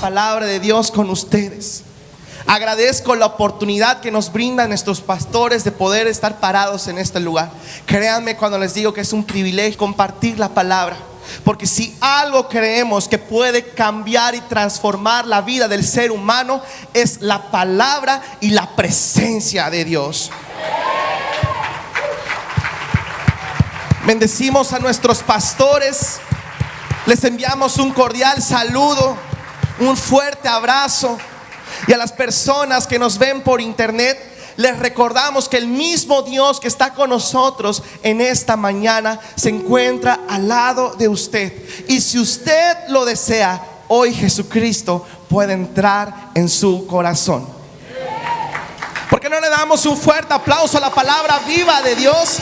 palabra de Dios con ustedes. Agradezco la oportunidad que nos brindan nuestros pastores de poder estar parados en este lugar. Créanme cuando les digo que es un privilegio compartir la palabra, porque si algo creemos que puede cambiar y transformar la vida del ser humano, es la palabra y la presencia de Dios. Bendecimos a nuestros pastores, les enviamos un cordial saludo, un fuerte abrazo. Y a las personas que nos ven por internet, les recordamos que el mismo Dios que está con nosotros en esta mañana se encuentra al lado de usted. Y si usted lo desea, hoy Jesucristo puede entrar en su corazón. ¿Por qué no le damos un fuerte aplauso a la palabra viva de Dios?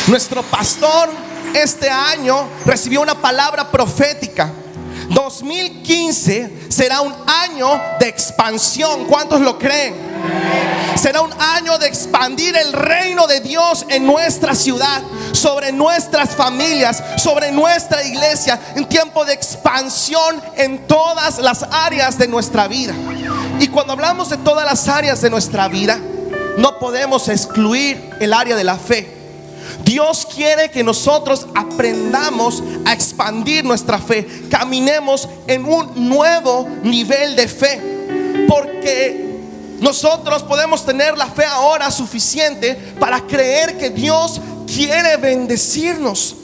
Nuestro pastor este año recibió una palabra profética. 2015 será un año de expansión. ¿Cuántos lo creen? Será un año de expandir el reino de Dios en nuestra ciudad, sobre nuestras familias, sobre nuestra iglesia. Un tiempo de expansión en todas las áreas de nuestra vida. Y cuando hablamos de todas las áreas de nuestra vida, no podemos excluir el área de la fe. Dios quiere que nosotros aprendamos a expandir nuestra fe, caminemos en un nuevo nivel de fe, porque nosotros podemos tener la fe ahora suficiente para creer que Dios quiere bendecirnos,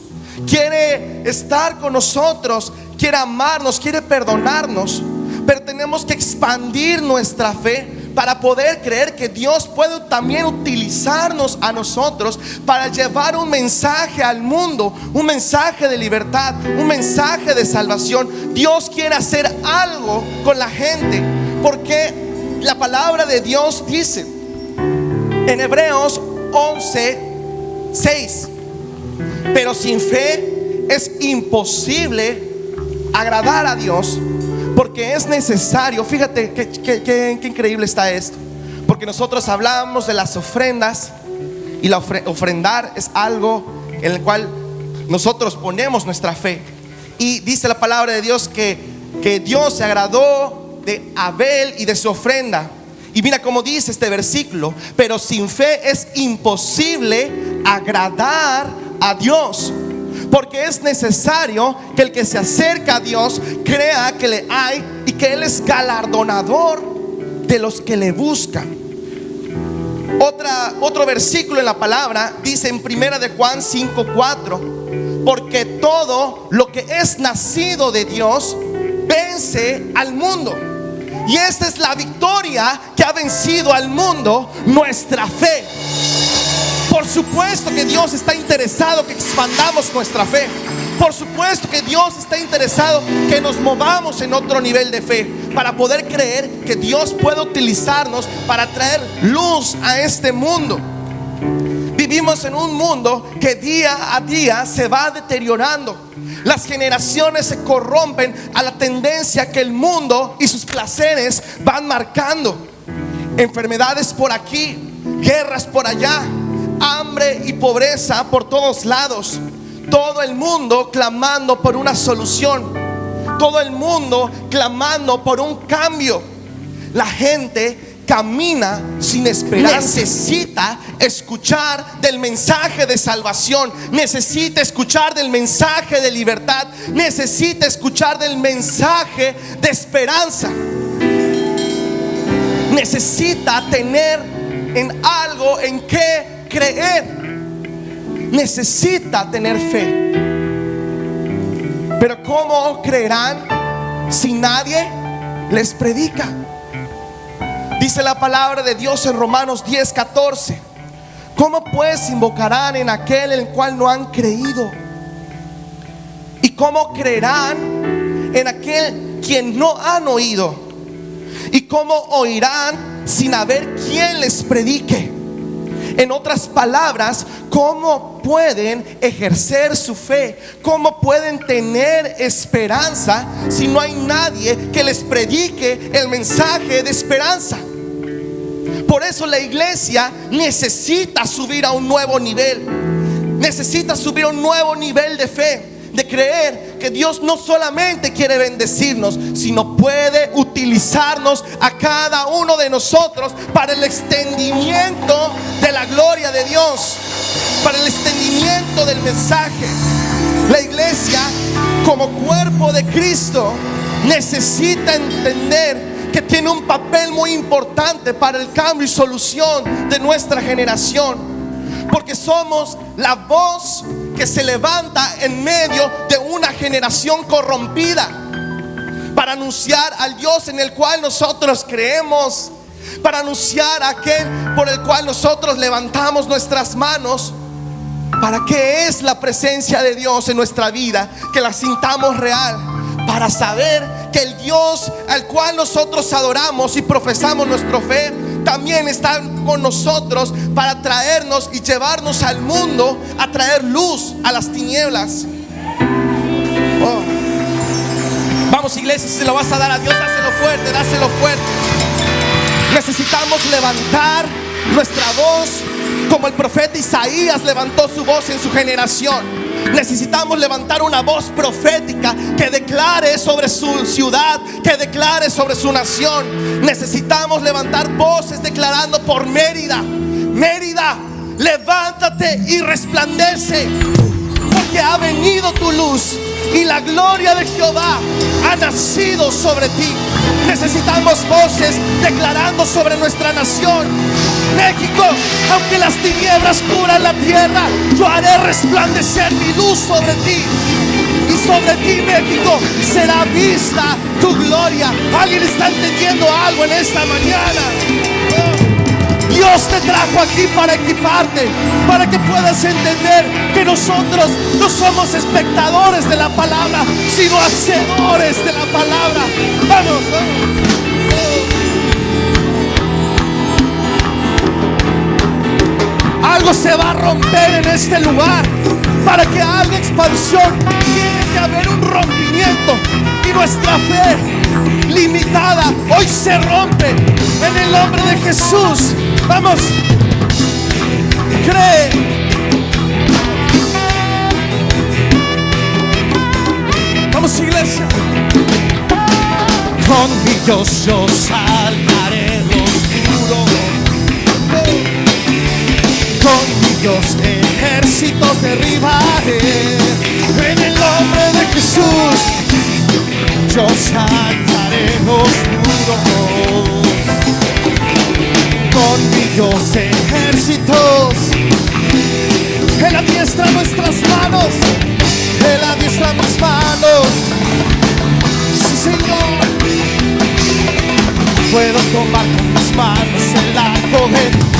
quiere estar con nosotros, quiere amarnos, quiere perdonarnos, pero tenemos que expandir nuestra fe para poder creer que Dios puede también utilizarnos a nosotros para llevar un mensaje al mundo, un mensaje de libertad, un mensaje de salvación. Dios quiere hacer algo con la gente, porque la palabra de Dios dice en Hebreos 11:6: pero sin fe es imposible agradar a Dios, porque es necesario. Fíjate qué increíble está esto, porque nosotros hablamos de las ofrendas, y la ofrendar es algo en el cual nosotros ponemos nuestra fe. Y dice la palabra de Dios que Dios se agradó de Abel y de su ofrenda. Y mira cómo dice este versículo: pero sin fe es imposible agradar a Dios, porque es necesario que el que se acerca a Dios crea que le hay y que Él es galardonador de los que le buscan. Otro versículo en la palabra dice en 1 de Juan 5:4: porque todo lo que es nacido de Dios vence al mundo. Y esta es la victoria que ha vencido al mundo: nuestra fe. Por supuesto que Dios está interesado que expandamos nuestra fe. Por supuesto que Dios está interesado que nos movamos en otro nivel de fe, para poder creer que Dios puede utilizarnos para traer luz a este mundo. Vivimos en un mundo que día a día se va deteriorando. Las generaciones se corrompen a la tendencia que el mundo y sus placeres van marcando. Enfermedades por aquí, guerras por allá, hambre y pobreza por todos lados. Todo el mundo clamando por una solución, todo el mundo clamando por un cambio. La gente camina sin esperanza. Necesita escuchar del mensaje de salvación, necesita escuchar del mensaje de libertad, necesita escuchar del mensaje de esperanza. Necesita tener en algo en que creer. Necesita tener fe. Pero ¿cómo creerán si nadie les predica? Dice la palabra de Dios en Romanos 10:14: ¿cómo pues invocarán en aquel en el cual no han creído? ¿Y cómo creerán en aquel quien no han oído? ¿Y cómo oirán sin haber quien les predique? En otras palabras, ¿cómo pueden ejercer su fe? ¿Cómo pueden tener esperanza si no hay nadie que les predique el mensaje de esperanza? Por eso la iglesia necesita subir a un nuevo nivel. Necesita subir a un nuevo nivel de fe. de creer que Dios no solamente quiere bendecirnos, sino puede utilizarnos a cada uno de nosotros para el extendimiento de la gloria de Dios, para el extendimiento del mensaje. La iglesia, como cuerpo de Cristo, necesita entender que tiene un papel muy importante para el cambio y solución de nuestra generación, porque somos la voz que se levanta en medio de una generación corrompida para anunciar al Dios en el cual nosotros creemos, para anunciar a aquel por el cual nosotros levantamos nuestras manos. ¿Para qué es la presencia de Dios en nuestra vida? Que la sintamos real, para saber que el Dios al cual nosotros adoramos y profesamos nuestra fe también está con nosotros para traernos y llevarnos al mundo, a traer luz a las tinieblas. Oh. Vamos, iglesia, si se lo vas a dar a Dios, dáselo fuerte, dáselo fuerte. Necesitamos levantar nuestra voz como el profeta Isaías levantó su voz en su generación. Necesitamos levantar una voz profética que declare sobre su ciudad, que declare sobre su nación. Necesitamos levantar voces declarando por Mérida: Mérida, levántate y resplandece, porque ha venido tu luz y la gloria de Jehová ha nacido sobre ti. Necesitamos voces declarando sobre nuestra nación: México, aunque las tinieblas cubran la tierra, yo haré resplandecer mi luz sobre ti. Y sobre ti, México, será vista tu gloria. ¿Alguien está entendiendo algo en esta mañana? Dios te trajo aquí para equiparte, para que puedas entender que nosotros no somos espectadores de la palabra, sino hacedores de la palabra. Vamos, vamos. Algo se va a romper en este lugar. Para que haya expansión, tiene que haber un rompimiento. Y nuestra fe limitada hoy se rompe en el nombre de Jesús. Vamos, cree. Vamos, iglesia. Con mi Dios yo saltaré los muros. Con mi Dios ejércitos derribaré. En el nombre de Jesús yo saltaré los muros. Con mi Dios ejércitos. Él adiestra nuestras manos. Él adiestra mis manos. Sí, Señor. Puedo tomar con mis manos el arco de Dios.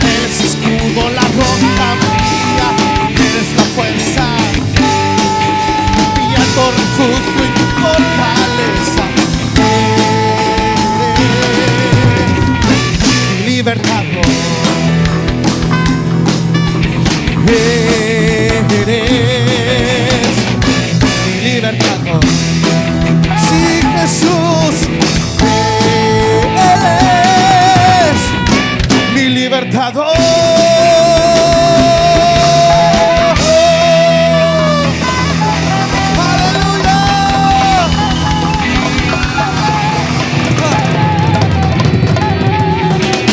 Eres escudo, la roca mía. Eres la fuerza, mi alto refugio y mi fortaleza. Eres mi libertador. Eres mi libertador. Sí, Jesús, eres mi libertador. Aleluya.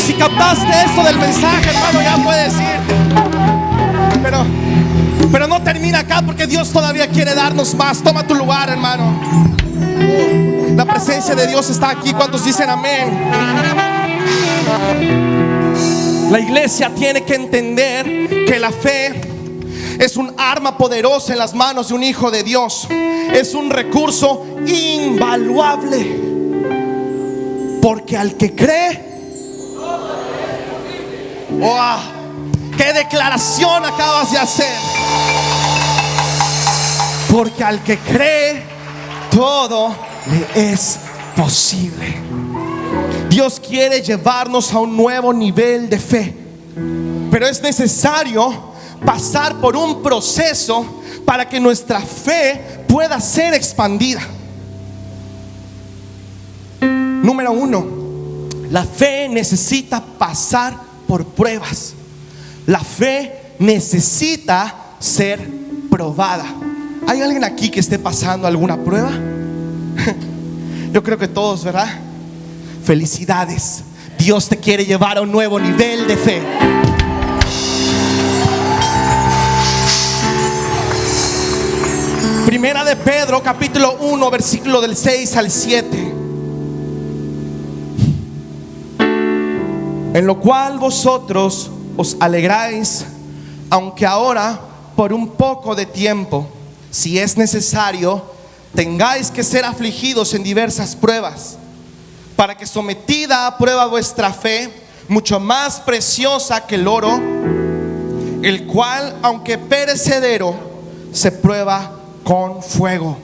Si captaste esto del mensaje, hermano, ya puedes irte. Pero no termina acá, porque Dios todavía quiere darnos más. Toma tu lugar, hermano. La presencia de Dios está aquí. ¿Cuántos dicen amén? La iglesia tiene que entender que la fe es un arma poderosa en las manos de un hijo de Dios. Es un recurso invaluable, porque al que cree, ¡wow! ¡Qué declaración acabas de hacer! Porque al que cree, todo le es posible. Dios quiere llevarnos a un nuevo nivel de fe, pero es necesario pasar por un proceso para que nuestra fe pueda ser expandida. Número 1, la fe necesita pasar por pruebas. La fe necesita ser probada. ¿Hay alguien aquí que esté pasando alguna prueba? Yo creo que todos, ¿verdad? Felicidades. Dios te quiere llevar a un nuevo nivel de fe. Primera de Pedro, capítulo 1, versículo del 6 al 7. En lo cual vosotros os alegráis, aunque ahora por un poco de tiempo, si es necesario, tengáis que ser afligidos en diversas pruebas, para que sometida a prueba vuestra fe, mucho más preciosa que el oro, el cual, aunque perecedero, se prueba con fuego,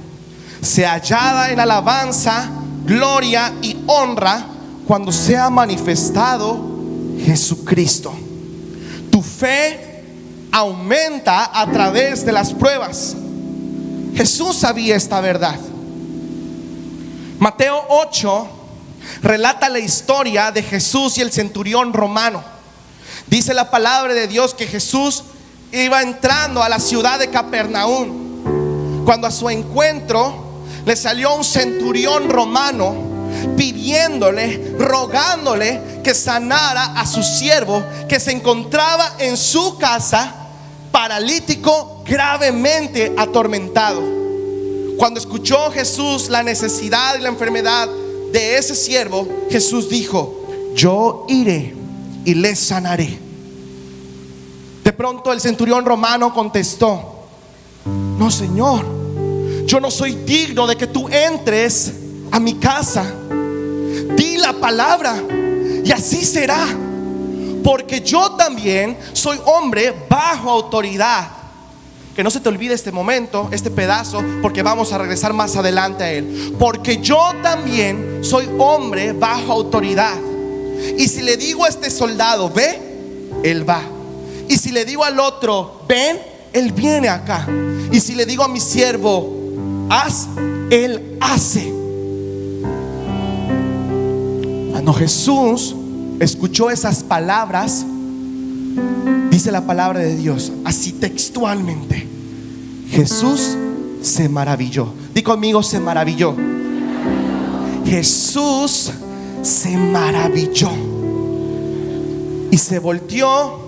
sea hallada en alabanza, gloria y honra cuando sea manifestado Jesucristo. Tu fe aumenta a través de las pruebas. Jesús sabía esta verdad. Mateo 8 relata la historia de Jesús y el centurión romano. Dice la palabra de Dios que Jesús iba entrando a la ciudad de Capernaum, cuando a su encuentro le salió un centurión romano pidiéndole, rogándole que sanara a su siervo que se encontraba en su casa paralítico, gravemente atormentado. Cuando escuchó Jesús la necesidad y la enfermedad de ese siervo, Jesús dijo: yo iré y le sanaré. De pronto el centurión romano contestó: no, Señor, yo no soy digno de que tú entres a mi casa. Di la palabra y así será, porque yo también soy hombre bajo autoridad. Que no se te olvide este momento, este pedazo, porque vamos a regresar más adelante a él. Porque yo también soy hombre bajo autoridad. Y si le digo a este soldado, ve, él va. Y si le digo al otro, ven, él viene acá. Y si le digo a mi siervo, haz, él hace. Cuando Jesús escuchó esas palabras, dice la palabra de Dios así textualmente: Jesús se maravilló. Di conmigo, se maravilló. Jesús se maravilló y se volteó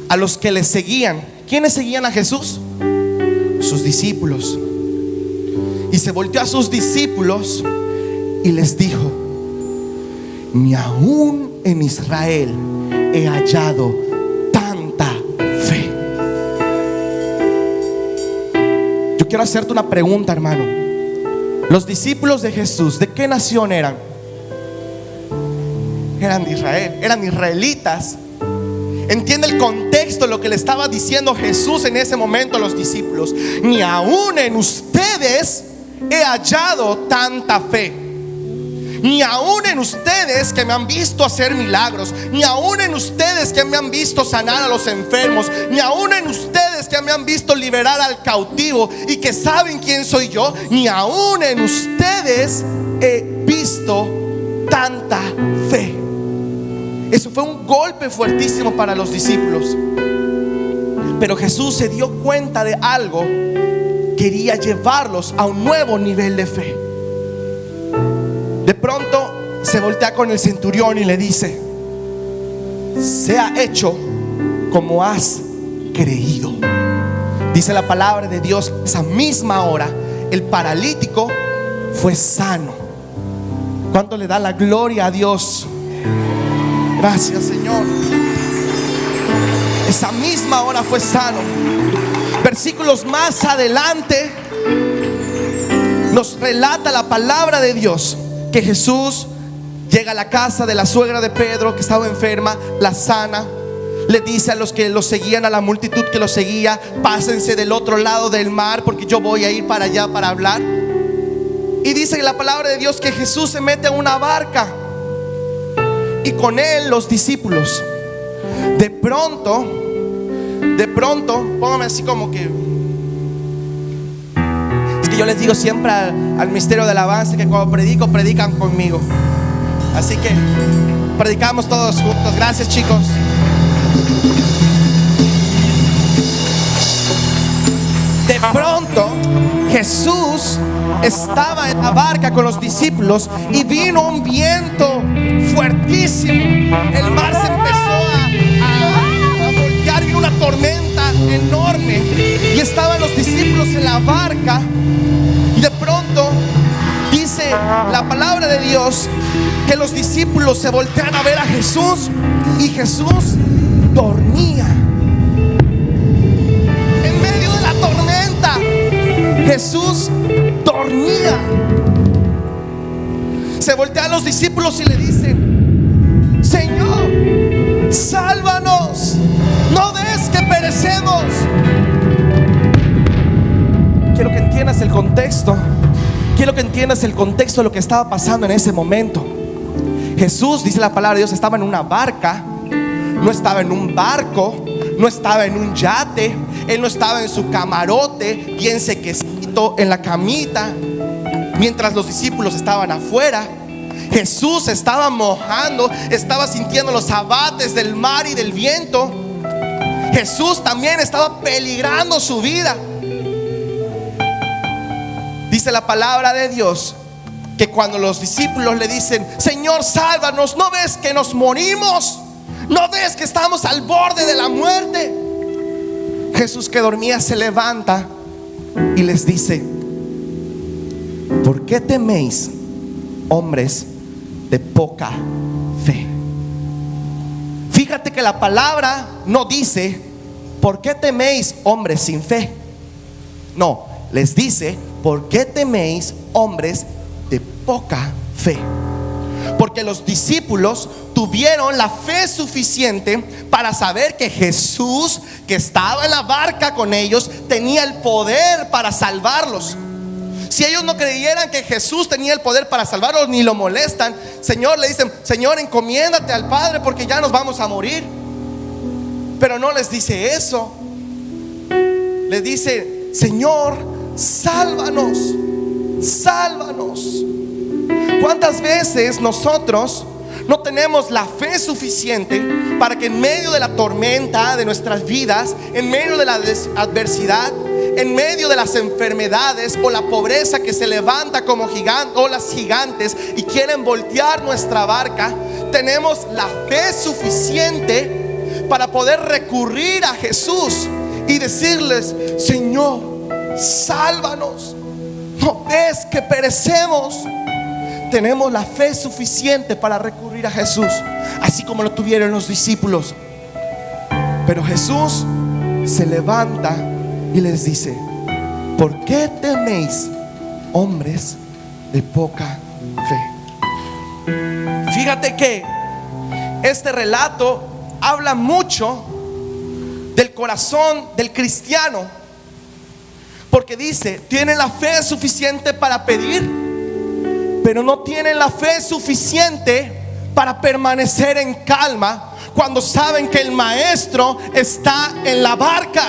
a los que le seguían. ¿Quiénes seguían a Jesús? Sus discípulos. Y se volteó a sus discípulos y les dijo: ni aún en Israel he hallado tanta fe. Yo quiero hacerte una pregunta, hermano. Los discípulos de Jesús, ¿de qué nación eran? Eran de Israel, eran israelitas. Entiende el contexto de lo que le estaba diciendo Jesús en ese momento a los discípulos: ni aún en ustedes he hallado tanta fe. Ni aún en ustedes que me han visto hacer milagros, ni aún en ustedes que me han visto sanar a los enfermos, ni aún en ustedes que me han visto liberar al cautivo y que saben quién soy yo, ni aún en ustedes he visto tanta fe. Eso fue un golpe fuertísimo para los discípulos. Pero Jesús se dio cuenta de algo. Quería llevarlos a un nuevo nivel de fe. De pronto se voltea con el centurión y le dice: sea hecho como has creído. Dice la palabra de Dios, esa misma hora el paralítico fue sano. ¿Cuánto le da la gloria a Dios? Gracias, Señor. Esa misma hora fue sano. Versículos más adelante nos relata la palabra de Dios que Jesús llega a la casa de la suegra de Pedro, que estaba enferma, la sana. Le dice a los que lo seguían, a la multitud que lo seguía: pásense del otro lado del mar, porque yo voy a ir para allá para hablar. Y dice la palabra de Dios que Jesús se mete en una barca y con él los discípulos. De pronto, póngame así como que... Es que yo les digo siempre al ministerio de alabanza que cuando predico, predican conmigo. Así que predicamos todos juntos. Gracias, chicos. pronto Jesús estaba en la barca con los discípulos y vino un viento fuertísimo. El mar se empezó a voltear, vino una tormenta enorme y estaban los discípulos en la barca. Y de pronto dice la palabra de Dios que los discípulos se voltean a ver a Jesús y Jesús dormía. En medio de la tormenta, Jesús dormía. Se voltean los discípulos y le dicen: Señor, sálvanos, ¿no ves que perecemos? Quiero que entiendas el contexto. Quiero que entiendas el contexto de lo que estaba pasando en ese momento. Jesús, dice la palabra de Dios, estaba en una barca. No estaba en un barco, no estaba en un yate. Él no estaba en su camarote bien sequecito en la camita, mientras los discípulos estaban afuera. Jesús estaba mojando, estaba sintiendo los abates del mar y del viento. Jesús también estaba peligrando su vida. Dice la palabra de Dios que cuando los discípulos le dicen: Señor, sálvanos, ¿no ves que nos morimos? ¿No ves que estamos al borde de la muerte? Jesús, que dormía, se levanta y les dice: ¿por qué teméis, hombres de poca fe? Fíjate que la palabra no dice: ¿por qué teméis, hombres sin fe? No, les dice: ¿por qué teméis, hombres de poca fe? Porque los discípulos tuvieron la fe suficiente para saber que Jesús, que estaba en la barca con ellos, tenía el poder para salvarlos. Si ellos no creyeran que Jesús tenía el poder para salvarlos, ni lo molestan, Señor, le dicen: Señor, encomiéndate al Padre porque ya nos vamos a morir. Pero no les dice eso. Les dice: Señor, sálvanos, sálvanos. ¿Cuántas veces nosotros no tenemos la fe suficiente para que en medio de la tormenta de nuestras vidas, en medio de la adversidad, en medio de las enfermedades o la pobreza que se levanta como olas gigantes y quieren voltear nuestra barca, tenemos la fe suficiente para poder recurrir a Jesús y decirles: Señor, sálvanos, ¿no ves que perecemos? Tenemos la fe suficiente para recurrir a Jesús, así como lo tuvieron los discípulos. Pero Jesús se levanta y les dice: ¿por qué teméis, hombres de poca fe? Fíjate que este relato habla mucho del corazón del cristiano, porque dice: tienen la fe suficiente para pedir, pero no tienen la fe suficiente para permanecer en calma cuando saben que el maestro está en la barca.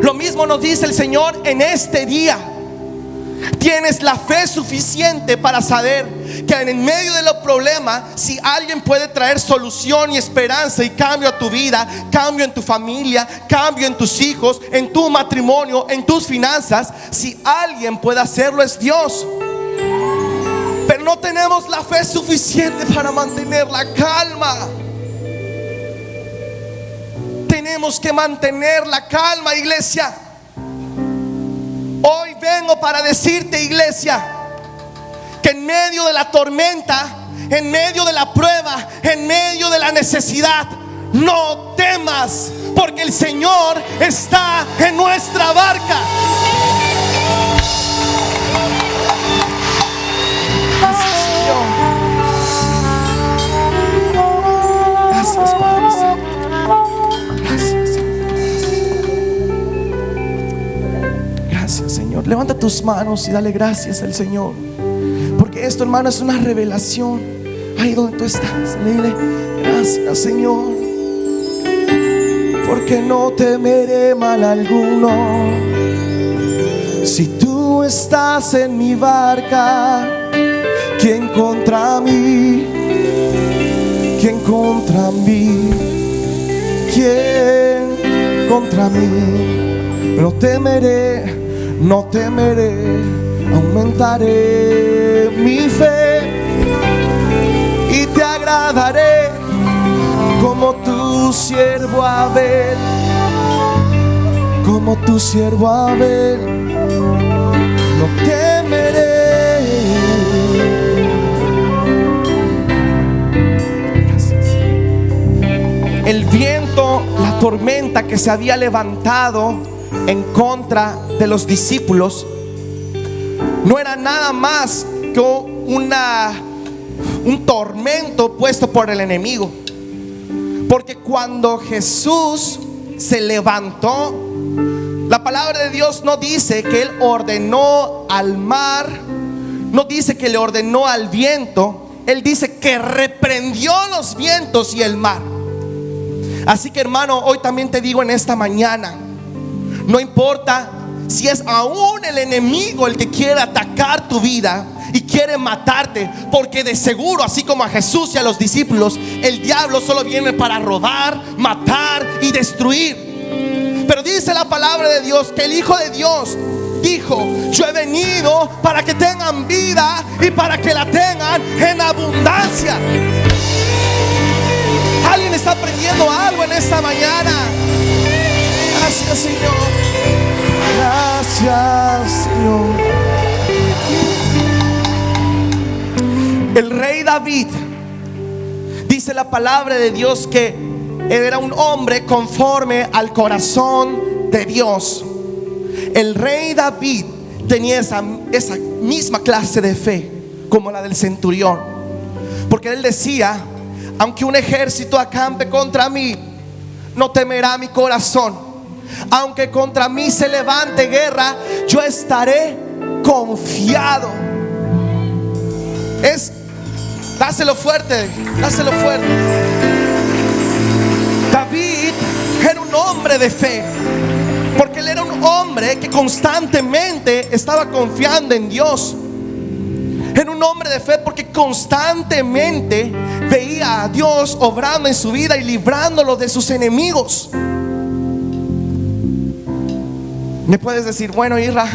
Lo mismo nos dice el Señor en este día. Tienes la fe suficiente para saber que en medio de los problemas, si alguien puede traer solución y esperanza y cambio a tu vida, cambio en tu familia, cambio en tus hijos, en tu matrimonio, en tus finanzas, si alguien puede hacerlo, es Dios. Pero no tenemos la fe suficiente para mantener la calma. Tenemos que mantener la calma, iglesia. Hoy vengo para decirte, iglesia, que en medio de la tormenta, en medio de la prueba, en medio de la necesidad, no temas, porque el Señor está en nuestra barca. Gracias, Señor. Gracias, Padre Santo. Gracias, Señor. Gracias, Señor. Levanta tus manos y dale gracias al Señor, porque esto, hermano, es una revelación. Ahí donde tú estás, dile: gracias, Señor, porque no temeré mal alguno. Si tú estás en mi barca, ¿quién contra mí? ¿Quién contra mí? ¿Quién contra mí? No temeré, no temeré, aumentaré mi fe y te agradaré como tu siervo Abel, como tu siervo Abel. No temeré. Gracias. El viento, la tormenta que se había levantado en contra de los discípulos no era nada más que un tormento puesto por el enemigo. Porque cuando Jesús se levantó, la palabra de Dios no dice que Él ordenó al mar, no dice que le ordenó al viento. Él dice que reprendió los vientos y el mar. Así que, hermano, hoy también te digo en esta mañana, no importa si es aún el enemigo el que quiere atacar tu vida y quiere matarte, porque de seguro, así como a Jesús y a los discípulos, el diablo solo viene para robar, matar y destruir. Pero dice la palabra de Dios que el Hijo de Dios dijo: yo he venido para que tengan vida y para que la tengan en abundancia. Alguien está aprendiendo algo en esta mañana. Gracias, Señor. Gracias, Señor. El rey David, dice la palabra de Dios, que era un hombre conforme al corazón de Dios. El rey David tenía esa misma clase de fe como la del centurión, porque él decía: aunque un ejército acampe contra mí, no temerá mi corazón. Aunque contra mí se levante guerra, yo estaré confiado. Dáselo fuerte, dáselo fuerte. David era un hombre de fe, porque él era un hombre que constantemente estaba confiando en Dios. Era un hombre de fe porque constantemente veía a Dios obrando en su vida y librándolo de sus enemigos. Me puedes decir: bueno, Isra,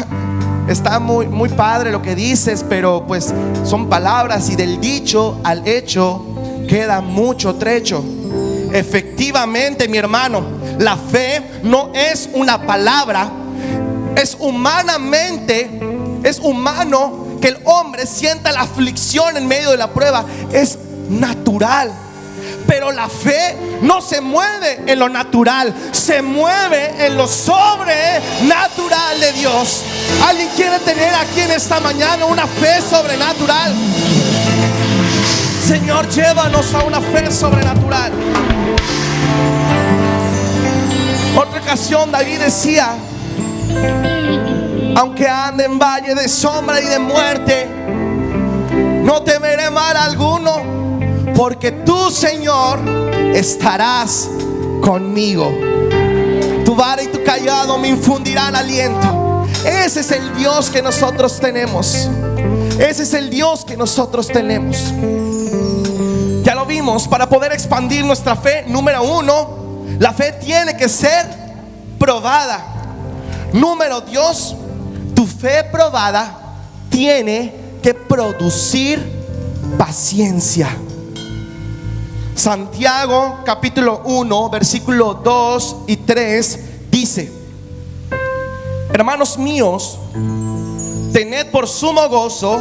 está muy padre lo que dices, pero pues son palabras y del dicho al hecho queda mucho trecho. Efectivamente, mi hermano, la fe no es una palabra. Es humano que el hombre sienta la aflicción en medio de la prueba. Es natural. Pero la fe no se mueve en lo natural, se mueve en lo sobrenatural de Dios. ¿Alguien quiere tener aquí en esta mañana una fe sobrenatural? Señor, llévanos a una fe sobrenatural. Otra ocasión David decía: aunque ande en valle de sombra y de muerte, no temeré mal alguno, porque tú, Señor, estarás conmigo. Tu vara y tu cayado me infundirán aliento. Ese es el Dios que nosotros tenemos. Ese es el Dios que nosotros tenemos. Ya lo vimos. Para poder expandir nuestra fe, número uno, la fe tiene que ser probada. Número dos, tu fe probada tiene que producir paciencia. Santiago capítulo 1 versículo 2 y 3 dice: hermanos míos, tened por sumo gozo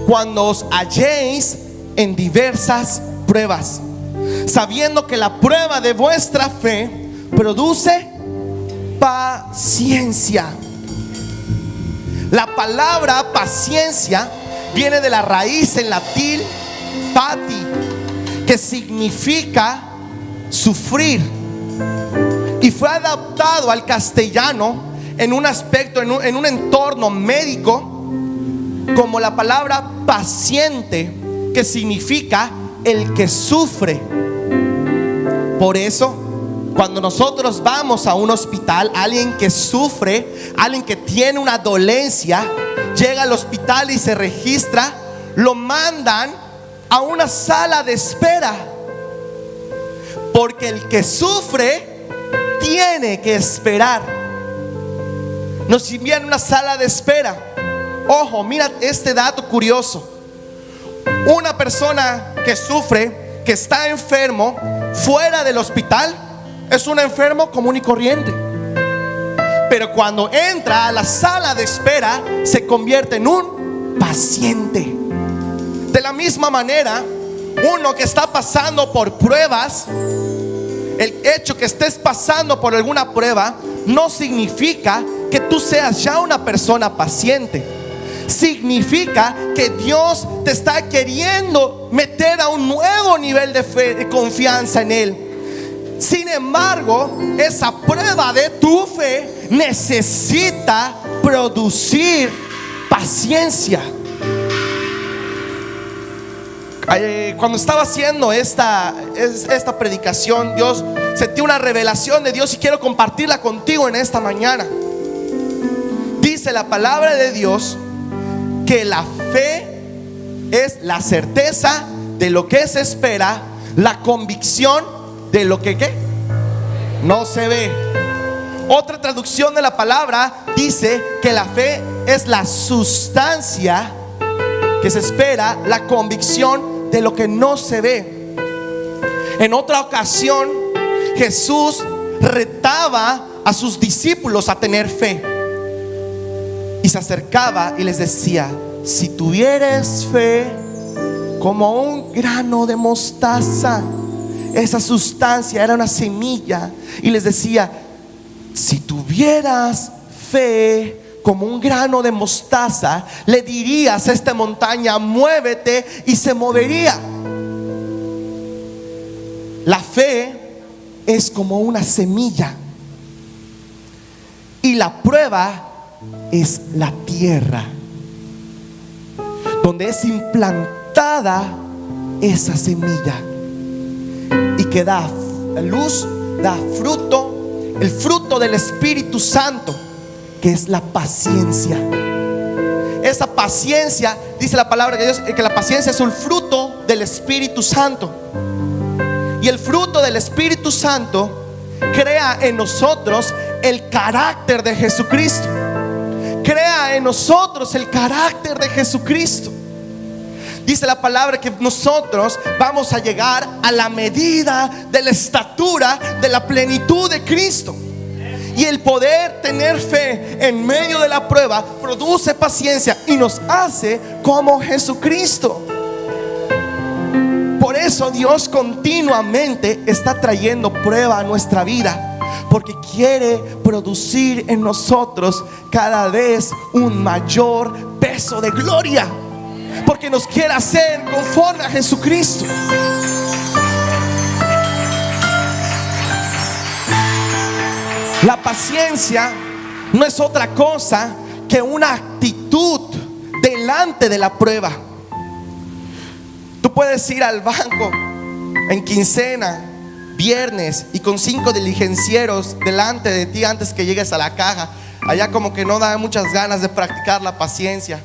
cuando os halléis en diversas pruebas, sabiendo que la prueba de vuestra fe produce paciencia. La palabra paciencia viene de la raíz en latín pati, que significa sufrir, y fue adaptado al castellano en un aspecto, en un entorno médico, como la palabra paciente, que significa el que sufre. Por eso, cuando nosotros vamos a un hospital, alguien que sufre, alguien que tiene una dolencia, llega al hospital y se registra, lo mandan a una sala de espera, porque el que sufre tiene que esperar. nos envían a una sala de espera. Ojo, mira este dato curioso. Una persona que sufre, que está enfermo fuera del hospital, es un enfermo común y corriente. Pero cuando entra a la sala de espera, se convierte en un paciente. De la misma manera, uno que está pasando por pruebas, el hecho que estés pasando por alguna prueba no significa que tú seas ya una persona paciente. Significa que Dios te está queriendo meter a un nuevo nivel de fe, de confianza en Él. Sin embargo, esa prueba de tu fe necesita producir paciencia. Cuando estaba haciendo esta predicación, Dios sentí una revelación de Dios y quiero compartirla contigo en esta mañana. Dice la palabra de Dios que la fe es la certeza de lo que se espera, la convicción de lo que ¿qué? No se ve. Otra traducción de la palabra dice que la fe es la sustancia que se espera, la convicción de lo que no se ve. En otra ocasión, Jesús retaba a sus discípulos a tener fe. Y se acercaba y les decía: si tuvieres fe como un grano de mostaza. Esa sustancia era una semilla. Y les decía: si tuvieras fe como un grano de mostaza, le dirías a esta montaña: muévete, y se movería. La fe es como una semilla, y la prueba es la tierra donde es implantada esa semilla y que da luz, da fruto, el fruto del Espíritu Santo, que es la paciencia. Esa paciencia, dice la palabra de Dios, que la paciencia es un fruto del Espíritu Santo. Y el fruto del Espíritu Santo crea en nosotros el carácter de Jesucristo. Crea en nosotros el carácter de Jesucristo. Dice la palabra que nosotros vamos a llegar a la medida de la estatura de la plenitud de Cristo. Y el poder tener fe en medio de la prueba produce paciencia y nos hace como Jesucristo. Por eso Dios continuamente está trayendo prueba a nuestra vida, porque quiere producir en nosotros cada vez un mayor peso de gloria, porque nos quiere hacer conforme a Jesucristo. La paciencia no es otra cosa que una actitud delante de la prueba. Tú puedes ir al banco en quincena, viernes, y con 5 diligencieros delante de ti antes que llegues a la caja. Allá como que no da muchas ganas de practicar la paciencia.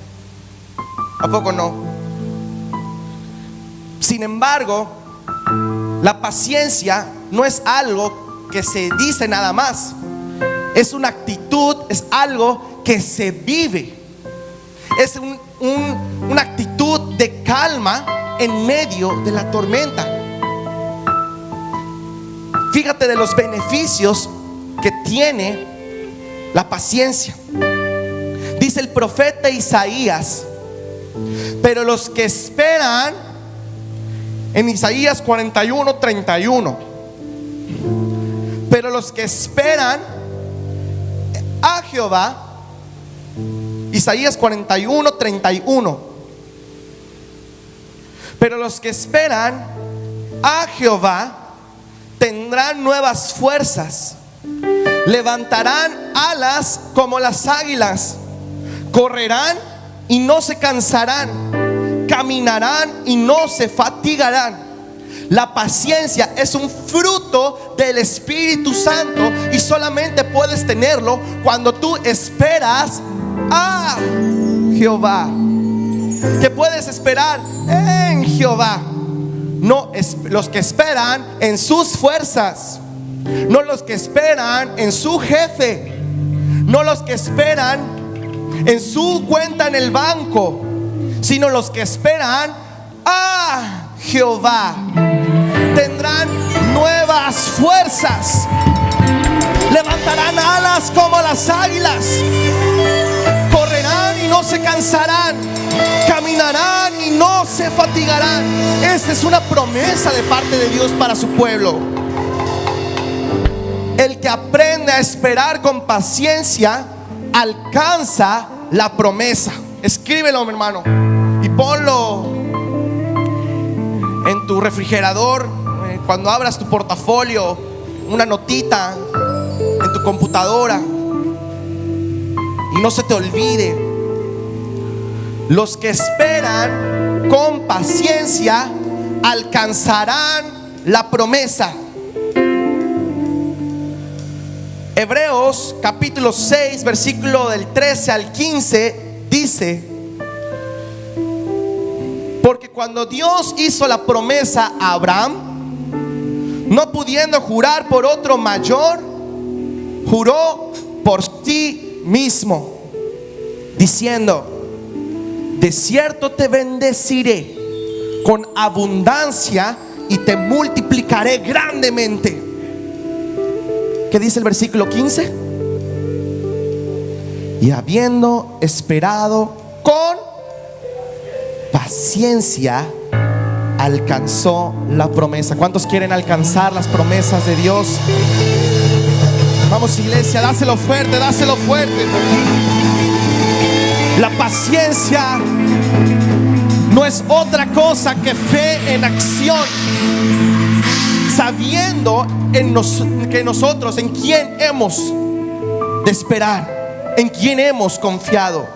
¿A poco no? Sin embargo, la paciencia no es algo que se dice nada más. Es una actitud, es algo que se vive. Es una actitud de calma en medio de la tormenta. Fíjate de los beneficios que tiene la paciencia. Dice el profeta Isaías: pero los que esperan, en Isaías 41:31, pero los que esperan a Jehová, Isaías 41:31, pero los que esperan a Jehová tendrán nuevas fuerzas, levantarán alas como las águilas, correrán y no se cansarán, caminarán y no se fatigarán. La paciencia es un fruto del Espíritu Santo y solamente puedes tenerlo cuando tú esperas a Jehová. Que puedes esperar en Jehová, no los que esperan en sus fuerzas, no los que esperan en su jefe, no los que esperan en su cuenta en el banco, sino los que esperan a Jehová. Tendrán nuevas fuerzas, levantarán alas como las águilas, correrán y no se cansarán, caminarán y no se fatigarán. Esta es una promesa de parte de Dios para su pueblo. El que aprende a esperar con paciencia alcanza la promesa. Escríbelo, mi hermano, y ponlo en tu refrigerador, cuando abras tu portafolio, una notita en tu computadora, y no se te olvide: los que esperan con paciencia alcanzarán la promesa. Hebreos capítulo 6, versículo del 13 al 15 dice: porque cuando Dios hizo la promesa a Abraham, no pudiendo jurar por otro mayor, juró por sí mismo, diciendo: de cierto te bendeciré con abundancia y te multiplicaré grandemente. ¿Qué dice el versículo 15? Y habiendo esperado con paciencia, alcanzó la promesa. ¿Cuántos quieren alcanzar las promesas de Dios? Vamos, iglesia, dáselo fuerte, dáselo fuerte. La paciencia no es otra cosa que fe en acción, sabiendo que nosotros en quién hemos de esperar, en quién hemos confiado.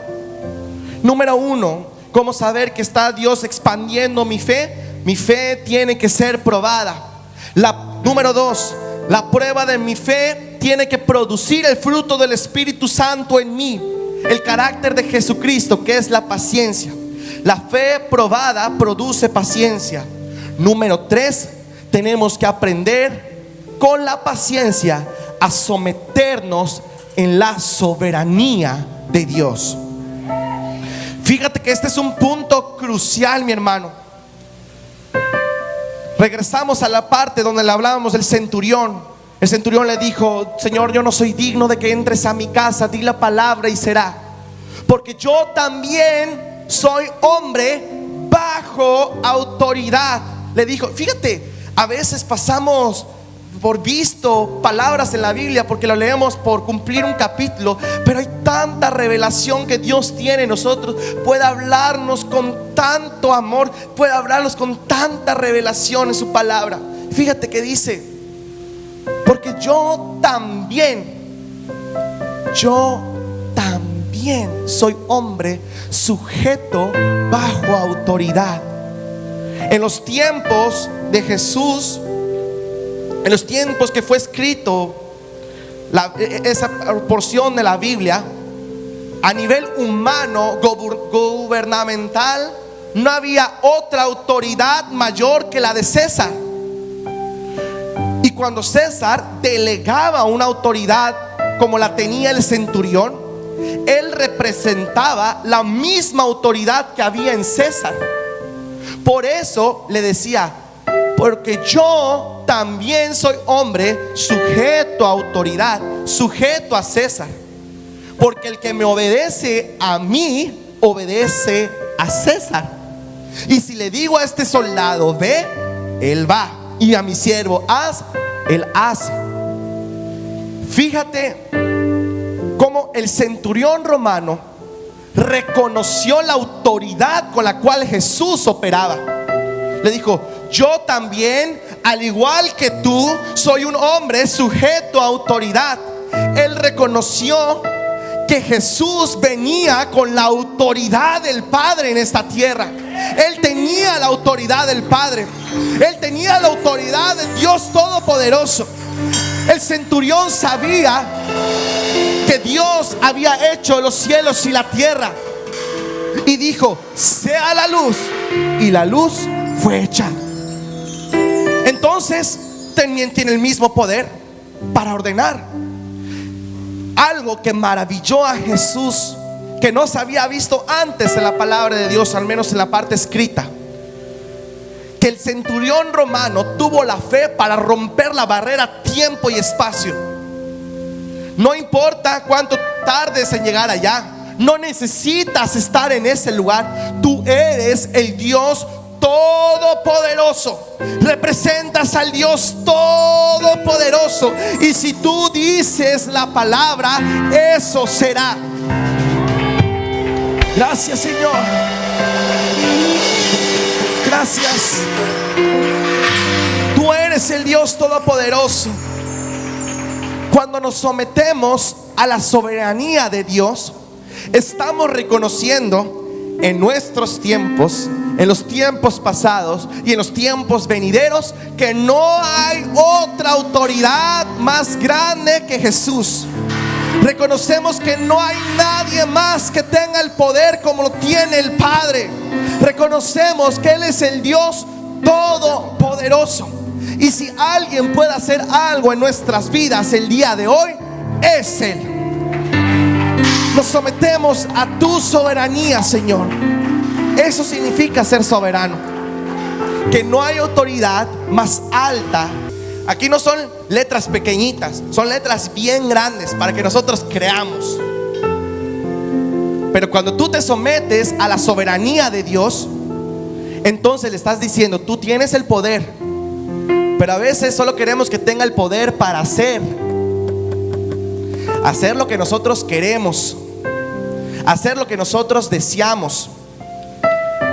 Número uno, ¿cómo saber que está Dios expandiendo mi fe? Mi fe tiene que ser probada. Número dos, la prueba de mi fe tiene que producir el fruto del Espíritu Santo en mí, el carácter de Jesucristo, que es la paciencia. La fe probada produce paciencia. Número tres, tenemos que aprender con la paciencia a someternos en la soberanía de Dios. Fíjate que este es un punto crucial, mi hermano. Regresamos a la parte donde le hablábamos del centurión. El centurión le dijo: Señor, yo no soy digno de que entres a mi casa, di la palabra y será, porque yo también soy hombre bajo autoridad. Le dijo, fíjate, a veces pasamos por visto palabras en la Biblia porque lo leemos por cumplir un capítulo, pero hay tanta revelación que Dios tiene en nosotros. Puede hablarnos con tanto amor, puede hablarnos con tanta revelación en su palabra. Fíjate que dice: porque yo también soy hombre sujeto bajo autoridad. En los tiempos de Jesús, en los tiempos que fue escrito esa porción de la Biblia, a nivel humano, gubernamental, no había otra autoridad mayor que la de César. Y cuando César delegaba una autoridad como la tenía el centurión, él representaba la misma autoridad que había en César. Por eso le decía: porque yo también soy hombre sujeto a autoridad, sujeto a César. Porque el que me obedece a mí, obedece a César. Y si le digo a este soldado: ve, él va. Y a mi siervo: haz, él hace. Fíjate cómo el centurión romano reconoció la autoridad con la cual Jesús operaba. Le dijo: yo también, al igual que tú, soy un hombre sujeto a autoridad. Él reconoció que Jesús venía con la autoridad del Padre en esta tierra. Él tenía la autoridad del Padre. Él tenía la autoridad de Dios Todopoderoso. El centurión sabía que Dios había hecho los cielos y la tierra, y dijo: sea la luz, y la luz fue hecha. Entonces también tiene el mismo poder para ordenar. algo que maravilló a Jesús, que no se había visto antes en la palabra de Dios, al menos en la parte escrita. Que el centurión romano tuvo la fe para romper la barrera tiempo y espacio. No importa cuánto tardes en llegar allá, no necesitas estar en ese lugar. Tú eres el Dios todopoderoso, representas al Dios todopoderoso, y si tú dices la palabra, eso será. Gracias, Señor. Gracias. Tú eres el Dios todopoderoso. Cuando nos sometemos a la soberanía de Dios, estamos reconociendo en nuestros tiempos, en los tiempos pasados y en los tiempos venideros, que no hay otra autoridad más grande que Jesús. Reconocemos que no hay nadie más que tenga el poder como lo tiene el Padre. Reconocemos que Él es el Dios todopoderoso. Y si alguien puede hacer algo en nuestras vidas el día de hoy, es Él. Nos sometemos a tu soberanía, Señor. Eso significa ser soberano, que no hay autoridad más alta. Aquí no son letras pequeñitas, son letras bien grandes para que nosotros creamos. Pero cuando tú te sometes a la soberanía de Dios, entonces le estás diciendo: tú tienes el poder. Pero a veces solo queremos que tenga el poder para hacer lo que nosotros queremos, hacer lo que nosotros deseamos.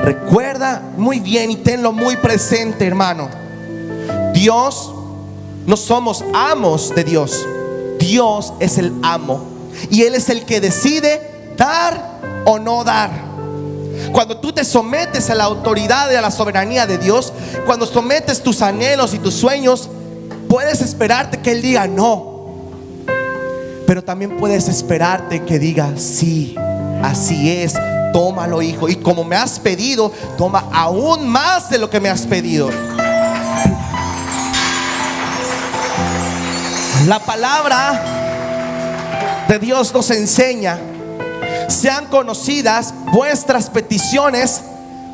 Recuerda muy bien y tenlo muy presente, hermano. Dios, no somos amos de Dios. Dios es el amo, y Él es el que decide dar o no dar. Cuando tú te sometes a la autoridad y a la soberanía de Dios, cuando sometes tus anhelos y tus sueños, puedes esperarte que Él diga no, pero también puedes esperarte que diga sí, así es, tómalo, hijo, y como me has pedido, toma aún más de lo que me has pedido. La palabra de Dios nos enseña: sean conocidas vuestras peticiones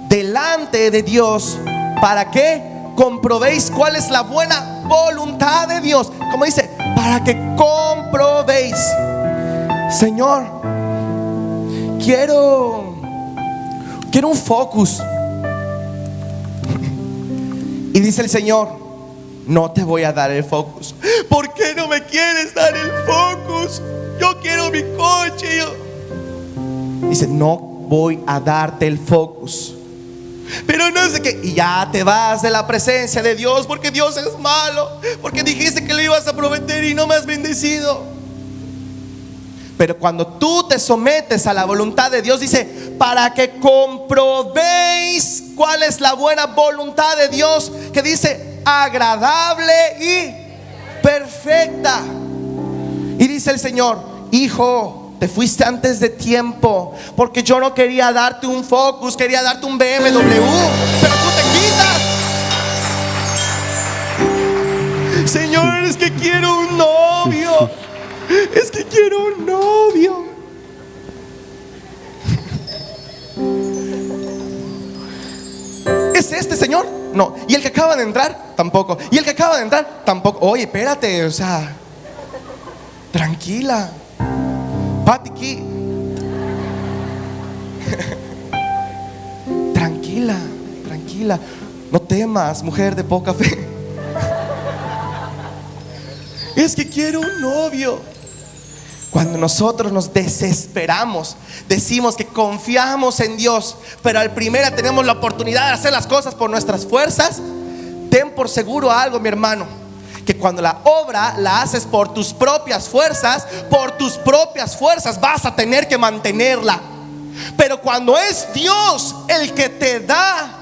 delante de Dios, para que comprobéis cuál es la buena voluntad de Dios. Como dice, para que comprobéis. Señor, quiero un Focus. Y dice el Señor: no te voy a dar el Focus. ¿Por qué no me quieres dar el Focus? Yo quiero mi coche. Dice: no voy a darte el Focus. Pero no sé qué. Y ya te vas de la presencia de Dios, porque Dios es malo, porque dijiste que le ibas a prometer y no me has bendecido. Pero cuando tú te sometes a la voluntad de Dios, dice: para que comprobéis cuál es la buena voluntad de Dios, que dice agradable y perfecta. Y dice el Señor: hijo, te fuiste antes de tiempo, porque yo no quería darte un Focus, quería darte un BMW, pero tú te quitas. Señor, es que quiero un novio. Es que quiero un novio. ¿Es este, Señor? No. ¿Y el que acaba de entrar? Tampoco. ¿Y el que acaba de entrar? Tampoco. Oye, espérate, o sea, tranquila. Pati, tranquila, tranquila. No temas, mujer de poca fe. Es que quiero un novio. Cuando nosotros nos desesperamos, decimos que confiamos en Dios, pero al primera tenemos la oportunidad de hacer las cosas por nuestras fuerzas, ten por seguro algo, mi hermano, que cuando la obra la haces por tus propias fuerzas vas a tener que mantenerla. Pero cuando es Dios el que te da,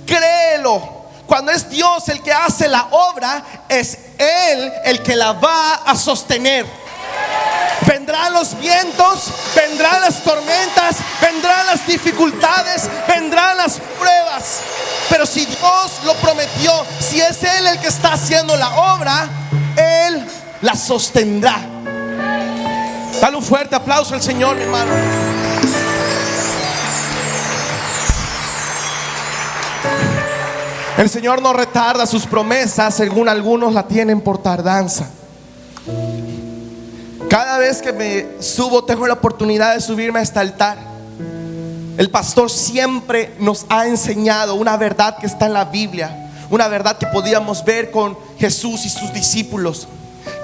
créelo, cuando es Dios el que hace la obra, es Él el que la va a sostener. Vendrán los vientos, vendrán las tormentas, vendrán las dificultades, vendrán las pruebas, pero si Dios lo prometió, si es Él el que está haciendo la obra, Él la sostendrá. Dale un fuerte aplauso al Señor, mi hermano. El Señor no retarda sus promesas, según algunos la tienen por tardanza. Cada vez que me subo, tengo la oportunidad de subirme a este altar. El pastor siempre nos ha enseñado una verdad que está en la Biblia, una verdad que podíamos ver con Jesús y sus discípulos.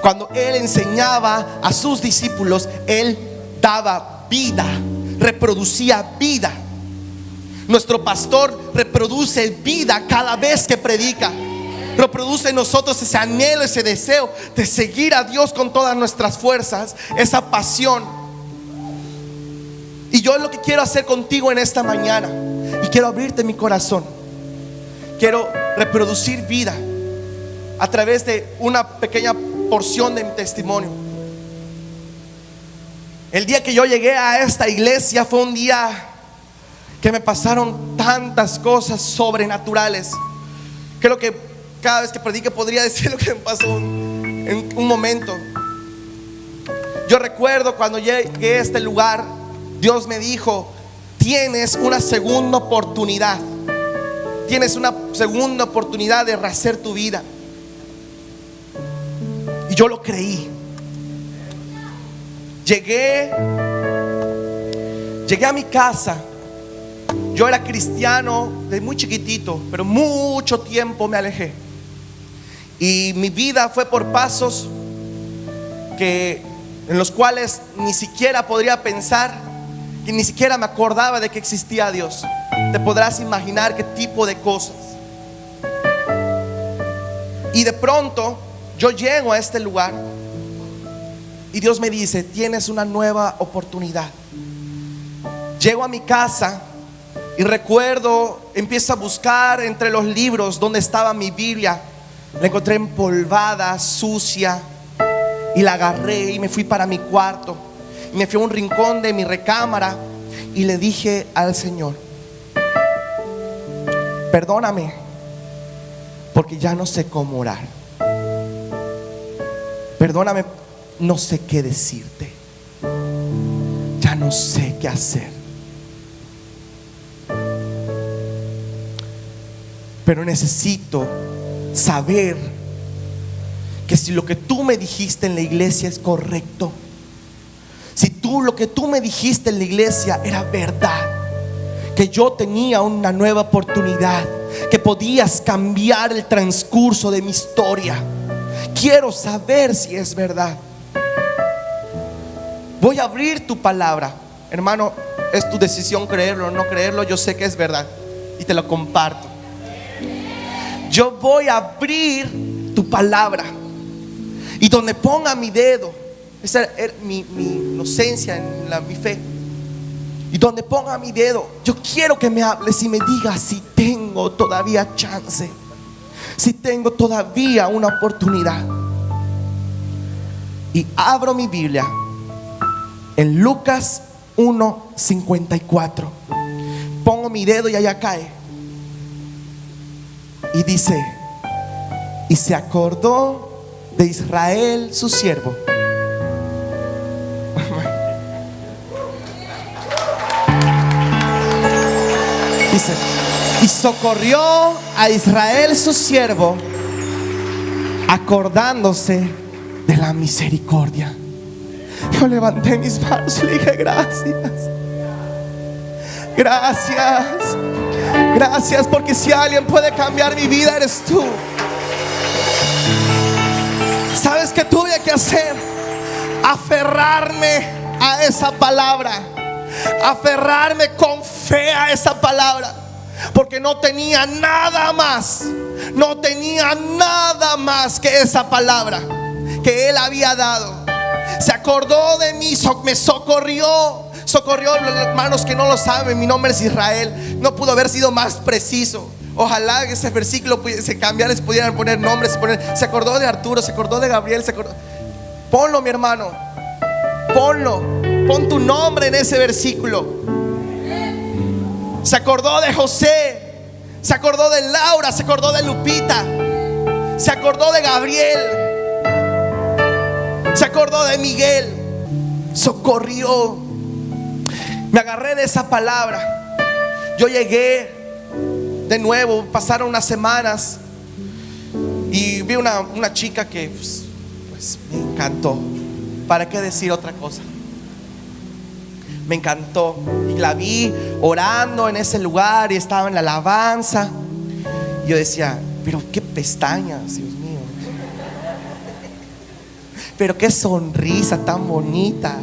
Cuando Él enseñaba a sus discípulos, Él daba vida, reproducía vida. Nuestro pastor reproduce vida cada vez que predica. Reproduce en nosotros ese anhelo, ese deseo de seguir a Dios con todas nuestras fuerzas, esa pasión. Y yo lo que quiero hacer contigo en esta mañana, y quiero abrirte mi corazón, quiero reproducir vida a través de una pequeña porción de mi testimonio. El día que yo llegué a esta iglesia fue un día que me pasaron tantas cosas sobrenaturales. Creo que cada vez que predique podría decir lo que me pasó en un momento. Yo recuerdo cuando llegué a este lugar, Dios me dijo: tienes una segunda oportunidad. Tienes una segunda oportunidad de rehacer tu vida. Y yo lo creí. Llegué a mi casa. Yo era cristiano de muy chiquitito, pero mucho tiempo me alejé. Y mi vida fue por pasos en los cuales ni siquiera podría pensar, que ni siquiera me acordaba de que existía Dios. Te podrás imaginar qué tipo de cosas. Y de pronto yo llego a este lugar y Dios me dice: tienes una nueva oportunidad. Llego a mi casa y recuerdo, empiezo a buscar entre los libros donde estaba mi Biblia. La encontré empolvada, sucia, y la agarré y me fui para mi cuarto. Y me fui a un rincón de mi recámara y le dije al Señor: perdóname, porque ya no sé cómo orar. Perdóname, no sé qué decirte. Ya no sé qué hacer. Pero necesito saber que si lo que tú me dijiste en la iglesia es correcto, si lo que tú me dijiste en la iglesia era verdad, que yo tenía una nueva oportunidad, que podías cambiar el transcurso de mi historia. Quiero saber si es verdad. Voy a abrir tu palabra, hermano. Es tu decisión creerlo o no creerlo. Yo sé que es verdad y te lo comparto. Yo voy a abrir tu palabra, y donde ponga mi dedo, esa es mi inocencia en mi fe, y donde ponga mi dedo, yo quiero que me hables y me digas si tengo todavía chance, si tengo todavía una oportunidad. Y abro mi Biblia en Lucas 1:54. Pongo mi dedo y allá cae. Y dice: y se acordó de Israel su siervo. Dice: y socorrió a Israel su siervo, acordándose de la misericordia. Yo levanté mis manos y le dije: gracias. Gracias. Gracias, porque si alguien puede cambiar mi vida, eres tú. ¿Sabes qué tuve que hacer? Aferrarme a esa palabra. Aferrarme con fe a esa palabra. Porque no tenía nada más. No tenía nada más que esa palabra que Él había dado. Se acordó de mí, me socorrió. Socorrió, hermanos que no lo saben, mi nombre es Israel. No pudo haber sido más preciso. Ojalá que ese versículo se cambiara, se pudieran poner nombres, se acordó de Arturo, se acordó de Gabriel, ponlo, mi hermano. Ponlo, pon tu nombre en ese versículo. Se acordó de José, se acordó de Laura, se acordó de Lupita, se acordó de Gabriel, se acordó de Miguel. socorrió. Me agarré de esa palabra. Yo llegué de nuevo, pasaron unas semanas y vi una chica que pues me encantó. ¿Para qué decir otra cosa? Me encantó. Y la vi orando en ese lugar y estaba en la alabanza. Y yo decía, pero qué pestañas, Dios mío. Pero qué sonrisa tan bonita.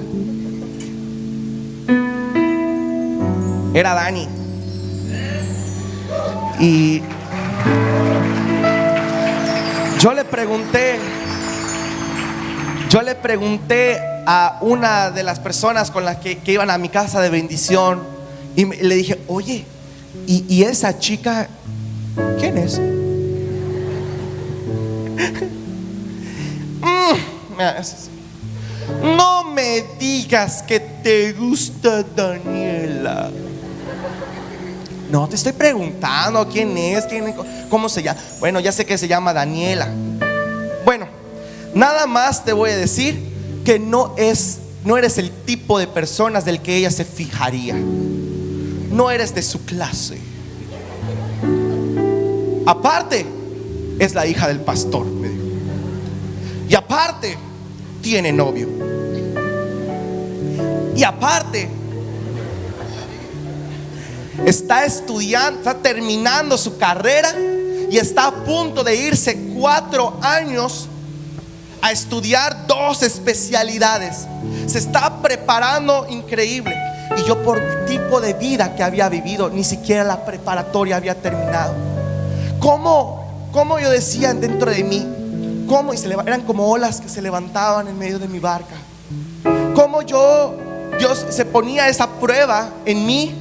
Era Dani. Y yo le pregunté a una de las personas con las que iban a mi casa de bendición, y le dije, oye, ¿y esa chica quién es? No me digas que te gusta Daniela. No, te estoy preguntando quién es, cómo se llama. Bueno, ya sé que se llama Daniela. Bueno, nada más te voy a decir que no eres el tipo de personas del que ella se fijaría. No eres de su clase. Aparte, es la hija del pastor, me dijo. Y aparte, tiene novio. Y aparte, está estudiando, está terminando su carrera y está a punto de irse 4 años a estudiar 2 especialidades. Se está preparando increíble. Y yo, por el tipo de vida que había vivido, ni siquiera la preparatoria había terminado. ¿Cómo yo decía dentro de mí? ¿Cómo? Y eran como olas que se levantaban en medio de mi barca. ¿Cómo Dios se ponía esa prueba en mí?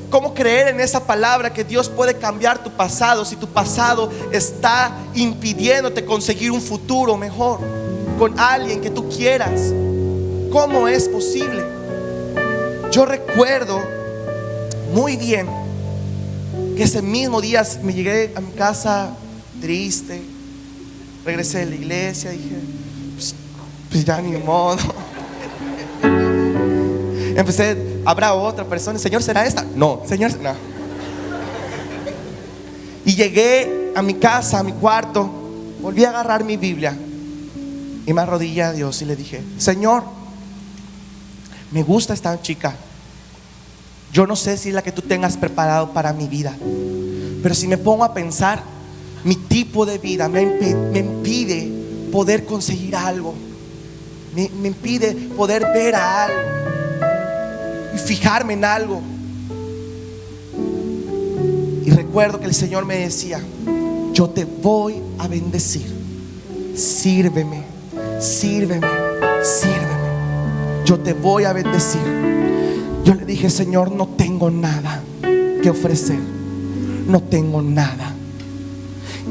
¿Cómo creer en esa palabra que Dios puede cambiar tu pasado si tu pasado está impidiéndote conseguir un futuro mejor con alguien que tú quieras? ¿Cómo es posible? Yo recuerdo muy bien que ese mismo día me llegué a mi casa triste, regresé de la iglesia, dije, pues ya ni modo. Empecé, ¿habrá otra persona? Señor, ¿será esta? No, Señor, no. Y llegué a mi casa, a mi cuarto, volví a agarrar mi Biblia y me arrodillé a Dios y le dije, Señor, me gusta esta chica. Yo no sé si es la que tú tengas preparado para mi vida, pero si me pongo a pensar, mi tipo de vida me impide poder conseguir algo. Me impide poder ver a algo y fijarme en algo. Y recuerdo que el Señor me decía, yo te voy a bendecir. Sírveme, sírveme, sírveme. Yo te voy a bendecir. Yo le dije, Señor, no tengo nada que ofrecer. No tengo nada.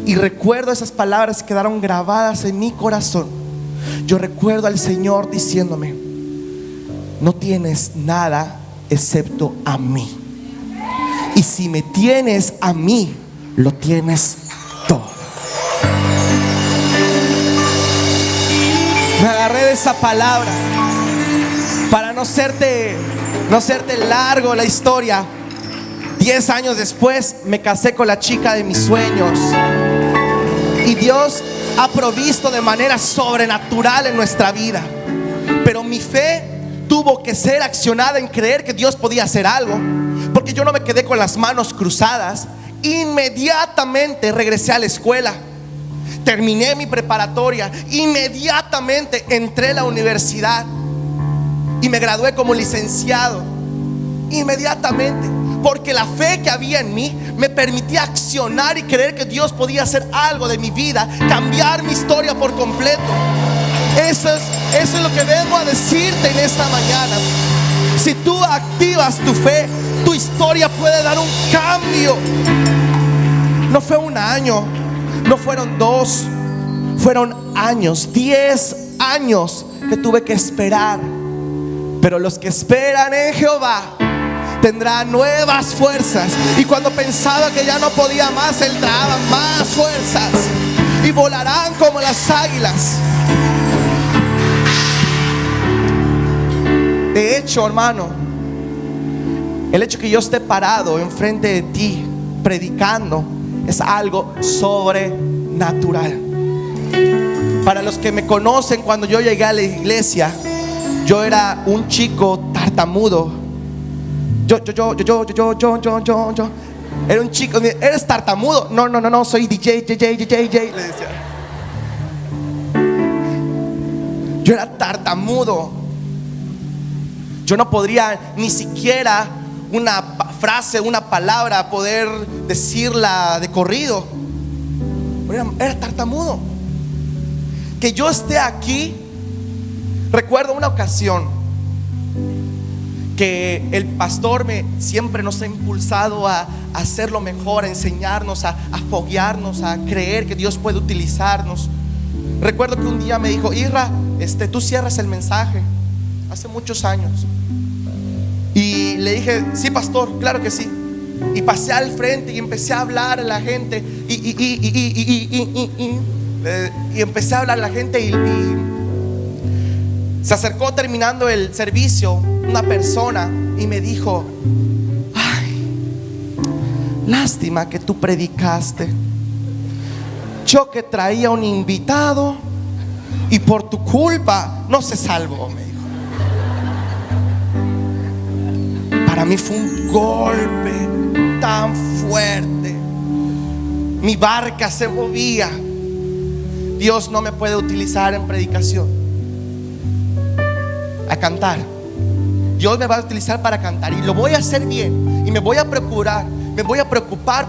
Y recuerdo esas palabras que quedaron grabadas en mi corazón. Yo recuerdo al Señor diciéndome, no tienes nada excepto a mí. Y si me tienes a mí, lo tienes todo. Me agarré de esa palabra. Para no serte largo la historia, 10 años después me casé con la chica de mis sueños. Y Dios ha provisto de manera sobrenatural en nuestra vida. Pero mi fe tuvo que ser accionada en creer que Dios podía hacer algo, porque yo no me quedé con las manos cruzadas. Inmediatamente regresé a la escuela, terminé mi preparatoria, inmediatamente entré a la universidad y me gradué como licenciado. Inmediatamente, porque la fe que había en mí me permitía accionar y creer que Dios podía hacer algo de mi vida, cambiar mi historia por completo. Eso es lo que vengo a decirte en esta mañana. Si tú activas tu fe, tu historia puede dar un cambio. No fue un año, no fueron 2, fueron años, 10 años que tuve que esperar. Pero los que esperan en Jehová tendrán nuevas fuerzas. Y cuando pensaba que ya no podía más, Él daba más fuerzas. Y volarán como las águilas. De hecho, hermano, el hecho que yo esté parado enfrente de ti predicando es algo sobrenatural. Para los que me conocen, cuando yo llegué a la iglesia, yo era un chico tartamudo. Yo. Era un chico. ¿Eres tartamudo? No, soy DJ. Le decía. Yo era tartamudo. Yo no podría ni siquiera una frase, una palabra poder decirla de corrido. Era tartamudo. Que yo esté aquí. Recuerdo una ocasión que el pastor siempre nos ha impulsado a hacerlo mejor, a enseñarnos, a foguearnos, a creer que Dios puede utilizarnos. Recuerdo que un día me dijo: Isra, tú cierras el mensaje. Hace muchos años. Y le dije: sí, pastor, claro que sí. Y pasé al frente y empecé a hablar a la gente. Y empecé a hablar a la gente y se acercó terminando el servicio una persona y me dijo: ay, lástima que tú predicaste. Yo que traía un invitado y por tu culpa no se salvó, me dijo. Para mí fue un golpe tan fuerte. Mi barca se movía. Dios no me puede utilizar en predicación, a cantar. Dios me va a utilizar para cantar y lo voy a hacer bien. Y me voy a preocupar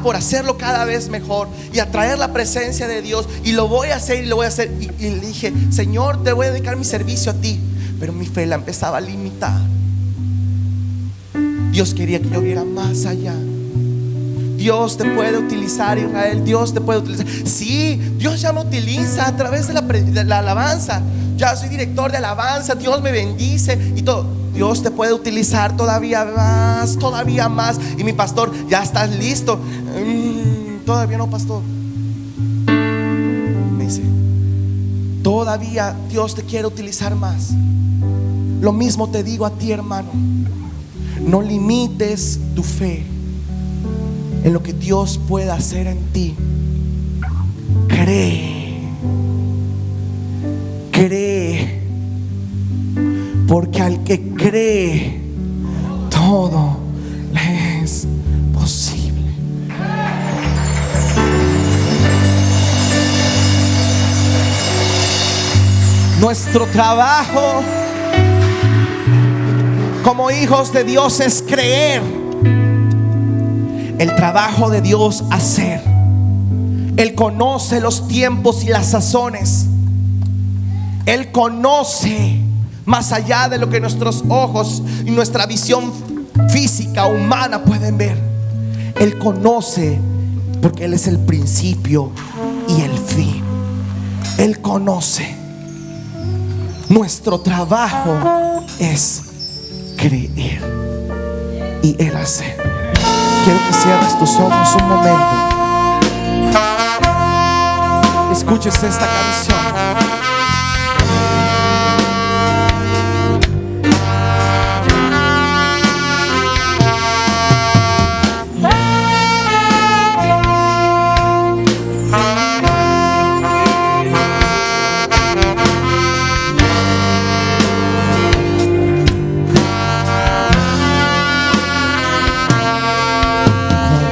por hacerlo cada vez mejor y atraer la presencia de Dios. Y lo voy a hacer. Y le dije: Señor, te voy a dedicar mi servicio a ti. Pero mi fe la empezaba a limitar. Dios quería que yo viera más allá. Dios te puede utilizar, Israel. Dios te puede utilizar. Sí, Dios ya me utiliza a través de la alabanza. Ya soy director de alabanza. Dios me bendice y todo. Dios te puede utilizar todavía más. Y mi pastor: ¿ya estás listo? Todavía no, pastor. Me dice: todavía Dios te quiere utilizar más. Lo mismo te digo a ti, hermano. No limites tu fe en lo que Dios pueda hacer en ti. Cree, porque al que cree, todo le es posible. Nuestro trabajo como hijos de Dios es creer. El trabajo de Dios, hacer. Él conoce los tiempos y las sazones. Él conoce más allá de lo que nuestros ojos y nuestra visión física, humana pueden ver. Él conoce, porque Él es el principio y el fin. Él conoce. Nuestro trabajo es creer y Él hacer. Quiero que cierres tus ojos un momento. Escuches esta canción.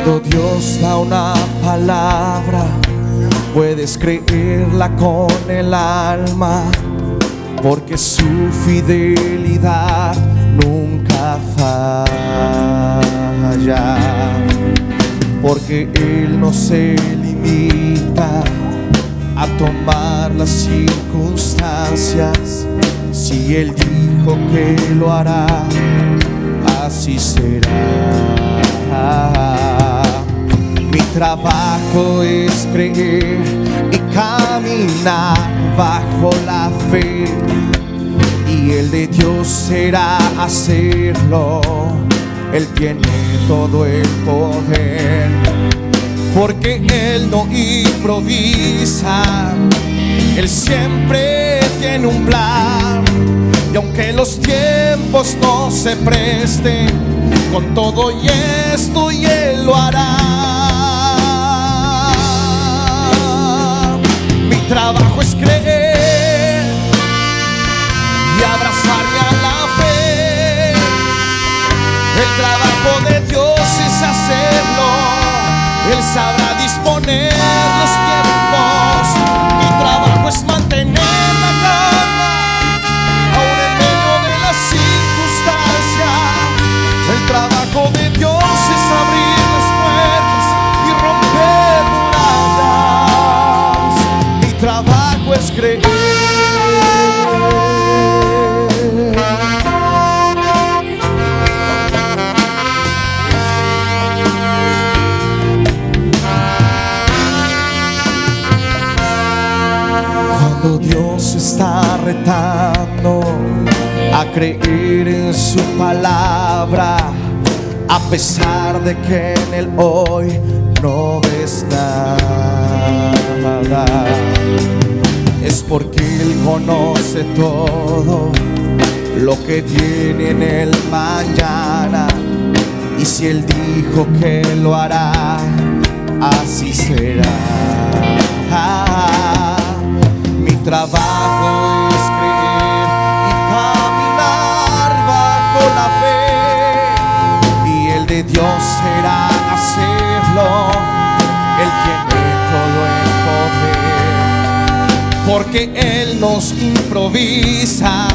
Cuando Dios da una palabra, puedes creerla con el alma, porque su fidelidad nunca falla. Porque Él no se limita a tomar las circunstancias. Si Él dijo que lo hará, así será. Mi trabajo es creer y caminar bajo la fe, y el de Dios será hacerlo. Él tiene todo el poder, porque Él no improvisa. Él siempre tiene un plan Y aunque los tiempos no se presten, con todo y esto y Él lo hará. Mi trabajo es creer y abrazarme a la fe. El trabajo de Dios es hacerlo. Él sabrá disponer los tiempos. Mi trabajo es mantener la calma, aún en medio de la circunstancia. El trabajo de Dios es abrir las puertas y romper murallas. Mi trabajo es creer. Cuando Dios está retando a creer en su palabra, a pesar de que en Él hoy no ves nada, es porque Él conoce todo lo que tiene en el mañana. Y si Él dijo que lo hará, así será. Mi trabajo es creer y caminar bajo la fe, y el de Dios será hacerlo. Él tiene todo el poder, porque Él nos improvisa.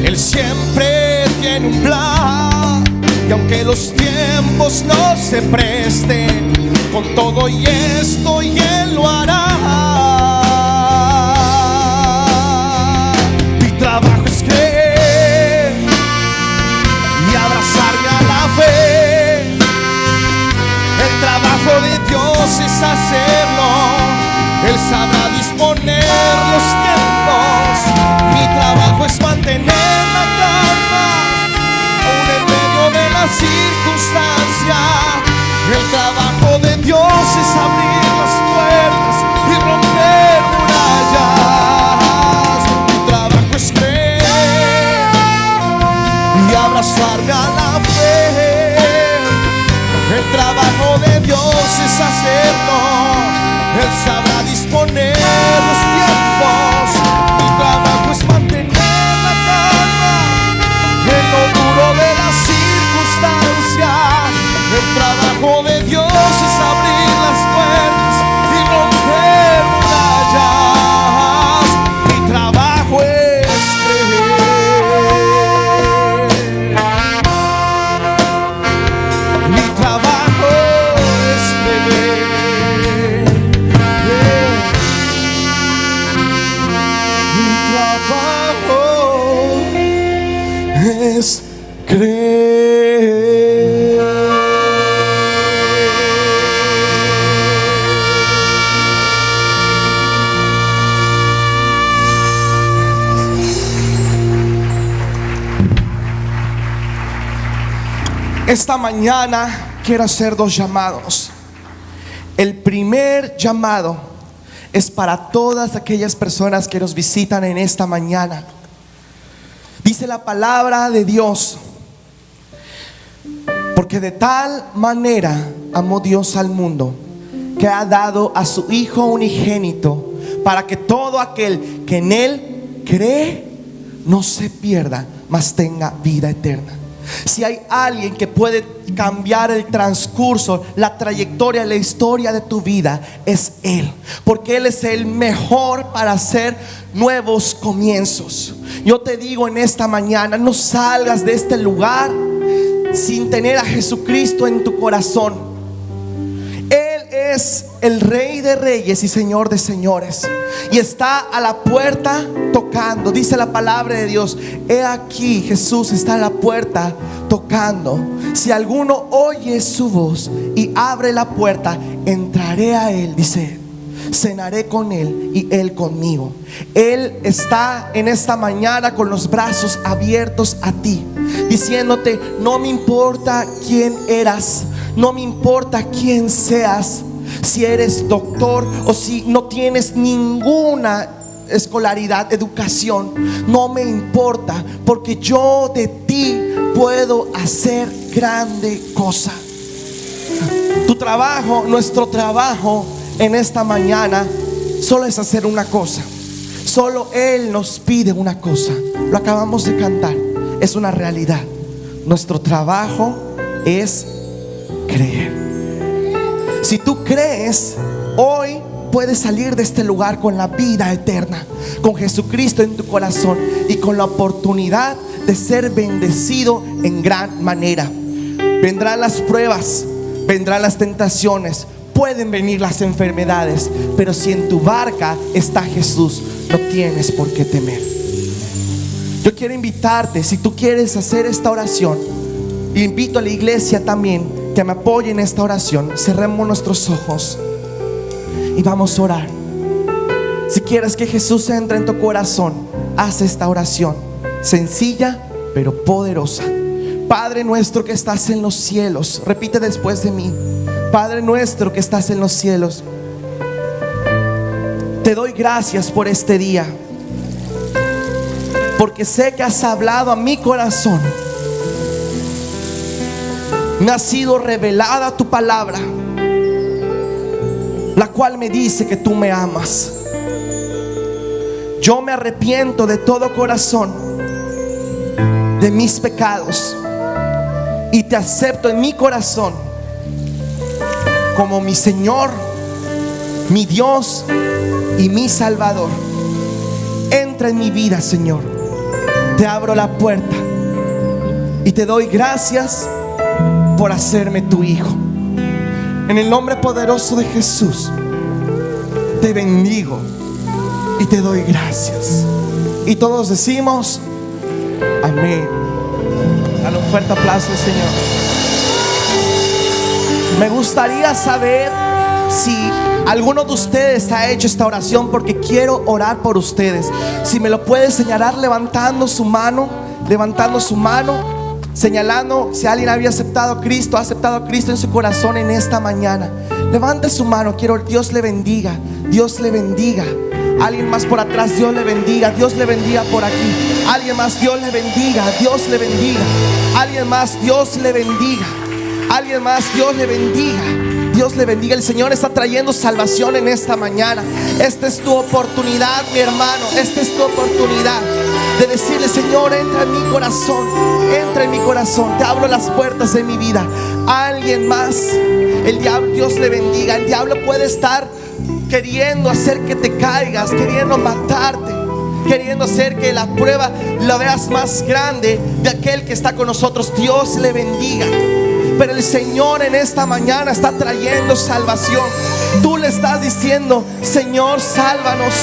Él siempre tiene un plan, y aunque los tiempos no se presten, con todo y esto y Él lo hará. Mi trabajo es creer y abrazarme a la fe. El trabajo de Dios es hacerlo. Él sabrá disponer los tiempos. Mi trabajo es mantener la calma, aún en medio de la circunstancia. El trabajo de Dios es abrir las puertas y romper murallas. Mi trabajo es creer y abrazarme a la fe. El trabajo de Dios es hacerlo. Él sabrá disponer los tiempos. Mi trabajo es mantener la calma en lo duro de la circunstancia. El trabajo de Dios es abrir las puertas y romper murallas. Mi trabajo es creer. Mi trabajo es creer. Mi trabajo es creer. Esta mañana quiero hacer dos llamados. El primer llamado es para todas aquellas personas que nos visitan en esta mañana. Dice la palabra de Dios: porque de tal manera amó Dios al mundo, que ha dado a su Hijo unigénito, para que todo aquel que en Él cree no se pierda, mas tenga vida eterna. Si hay alguien que puede cambiar el transcurso, la trayectoria, la historia de tu vida, es Él, porque Él es el mejor para hacer nuevos comienzos. Yo te digo en esta mañana, no salgas de este lugar sin tener a Jesucristo en tu corazón. Él es el Rey de Reyes y Señor de Señores, y está a la puerta tocando. Dice la palabra de Dios: he aquí, Jesús está a la puerta tocando. Si alguno oye su voz y abre la puerta, entraré a él, dice, cenaré con él y él conmigo. Él está en esta mañana con los brazos abiertos a ti, diciéndote: no me importa quién eras, no me importa quién seas, si eres doctor o si no tienes ninguna escolaridad, educación. No me importa, porque yo de ti puedo hacer grande cosa. Tu trabajo, nuestro trabajo en esta mañana solo es hacer una cosa. Solo Él nos pide una cosa. Lo acabamos de cantar. Es una realidad. Nuestro trabajo es creer. Si tú crees, hoy puedes salir de este lugar con la vida eterna, con Jesucristo en tu corazón y con la oportunidad de ser bendecido en gran manera. Vendrán las pruebas, vendrán las tentaciones, pueden venir las enfermedades, pero si en tu barca está Jesús, no tienes por qué temer. Yo quiero invitarte, si tú quieres hacer esta oración, invito a la iglesia también que me apoye en esta oración. Cerremos nuestros ojos y vamos a orar. Si quieres que Jesús entre en tu corazón, haz esta oración sencilla pero poderosa. Padre nuestro que estás en los cielos, repite después de mí. Padre nuestro que estás en los cielos, te doy gracias por este día, porque sé que has hablado a mi corazón. Me ha sido revelada tu palabra, la cual me dice que tú me amas. Yo me arrepiento de todo corazón de mis pecados y te acepto en mi corazón como mi Señor, mi Dios y mi Salvador. Entra en mi vida, Señor. Te abro la puerta y te doy gracias por hacerme tu hijo. En el nombre poderoso de Jesús, te bendigo y te doy gracias. Y todos decimos amén. Dale un fuerte aplauso al Señor. Me gustaría saber si alguno de ustedes ha hecho esta oración, porque quiero orar por ustedes. Si me lo puede señalar levantando su mano, señalando si alguien había aceptado a Cristo, ha aceptado a Cristo en su corazón en esta mañana. Levante su mano, quiero, Dios le bendiga, Dios le bendiga. Alguien más por atrás, Dios le bendiga, Dios le bendiga por aquí. Alguien más, Dios le bendiga, Dios le bendiga. Alguien más, Dios le bendiga. Alguien más, Dios le bendiga, Dios le bendiga. El Señor está trayendo salvación en esta mañana. Esta es tu oportunidad, mi hermano. Esta es tu oportunidad de decirle: Señor, entra en mi corazón, entra en mi corazón. Te abro las puertas de mi vida. Alguien más, el diablo, Dios le bendiga. El diablo puede estar queriendo hacer que te caigas, queriendo matarte, queriendo hacer que la prueba la veas más grande de aquel que está con nosotros. Dios le bendiga. Pero el Señor en esta mañana está trayendo salvación. Tú le estás diciendo: Señor, sálvanos.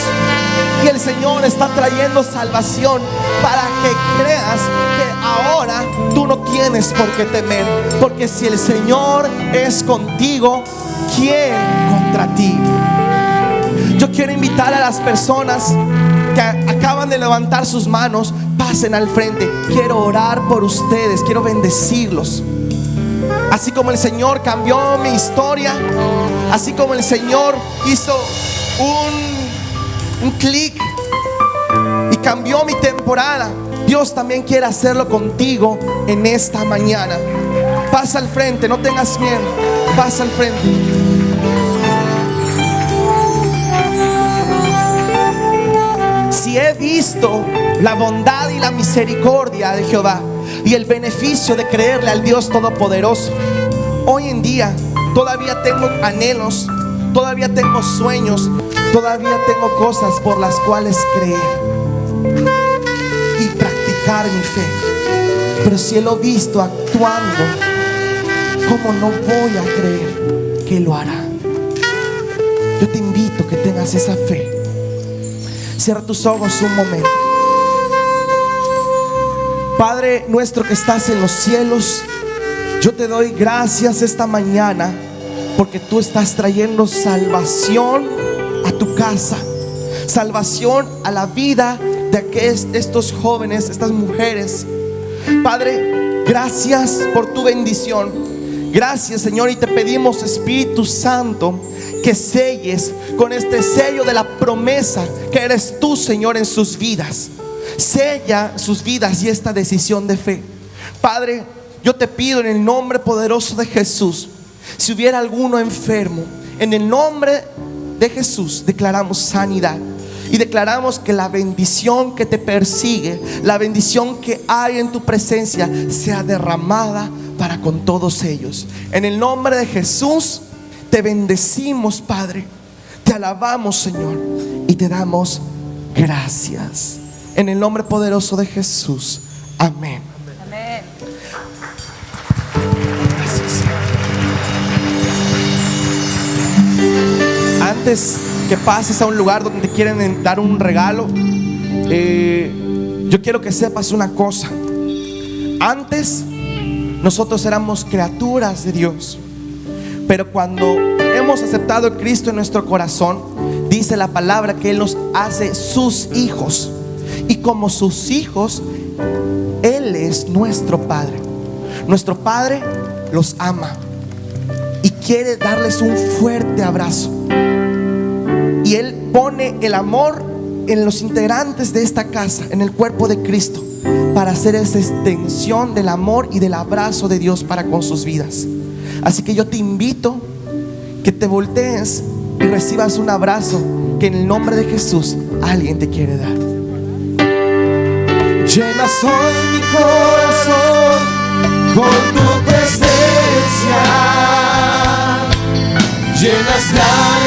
Y el Señor está trayendo salvación para que creas que ahora tú no tienes por qué temer. Porque si el Señor es contigo, ¿quién contra ti? Yo quiero invitar a las personas que acaban de levantar sus manos, pasen al frente. Quiero orar por ustedes, quiero bendecirlos. Así como el Señor cambió mi historia, así como el Señor hizo un clic y cambió mi temporada, Dios también quiere hacerlo contigo en esta mañana. Pasa al frente, no tengas miedo, pasa al frente. Si he visto la bondad y la misericordia de Jehová y el beneficio de creerle al Dios Todopoderoso, hoy en día todavía tengo anhelos, todavía tengo sueños, todavía tengo cosas por las cuales creer y practicar mi fe. Pero si lo he visto actuando, ¿cómo no voy a creer que lo hará? Yo te invito a que tengas esa fe. Cierra tus ojos un momento. Padre nuestro que estás en los cielos, yo te doy gracias esta mañana porque tú estás trayendo salvación a tu casa, salvación a la vida de estos jóvenes, estas mujeres. Padre, gracias por tu bendición. Gracias, Señor, y te pedimos, Espíritu Santo, que selles con este sello de la promesa que eres tú, Señor, en sus vidas. Sella sus vidas y esta decisión de fe. Padre, yo te pido en el nombre poderoso de Jesús, si hubiera alguno enfermo, en el nombre de Jesús declaramos sanidad. Y declaramos que la bendición que te persigue, la bendición que hay en tu presencia, sea derramada para con todos ellos. En el nombre de Jesús te bendecimos, Padre. Te alabamos, Señor, y te damos gracias. En el nombre poderoso de Jesús. Amén. Amén. Gracias. Antes que pases a un lugar donde te quieren dar un regalo, yo quiero que sepas una cosa. Antes nosotros éramos criaturas de Dios, pero cuando hemos aceptado a Cristo en nuestro corazón, dice la palabra que Él nos hace sus hijos. Y como sus hijos, Él es nuestro Padre. Nuestro Padre los ama y quiere darles un fuerte abrazo. Y Él pone el amor en los integrantes de esta casa, en el cuerpo de Cristo, para hacer esa extensión del amor y del abrazo de Dios para con sus vidas. Así que yo te invito que te voltees y recibas un abrazo que en el nombre de Jesús alguien te quiere dar. Llenas hoy mi corazón con tu presencia, llenas la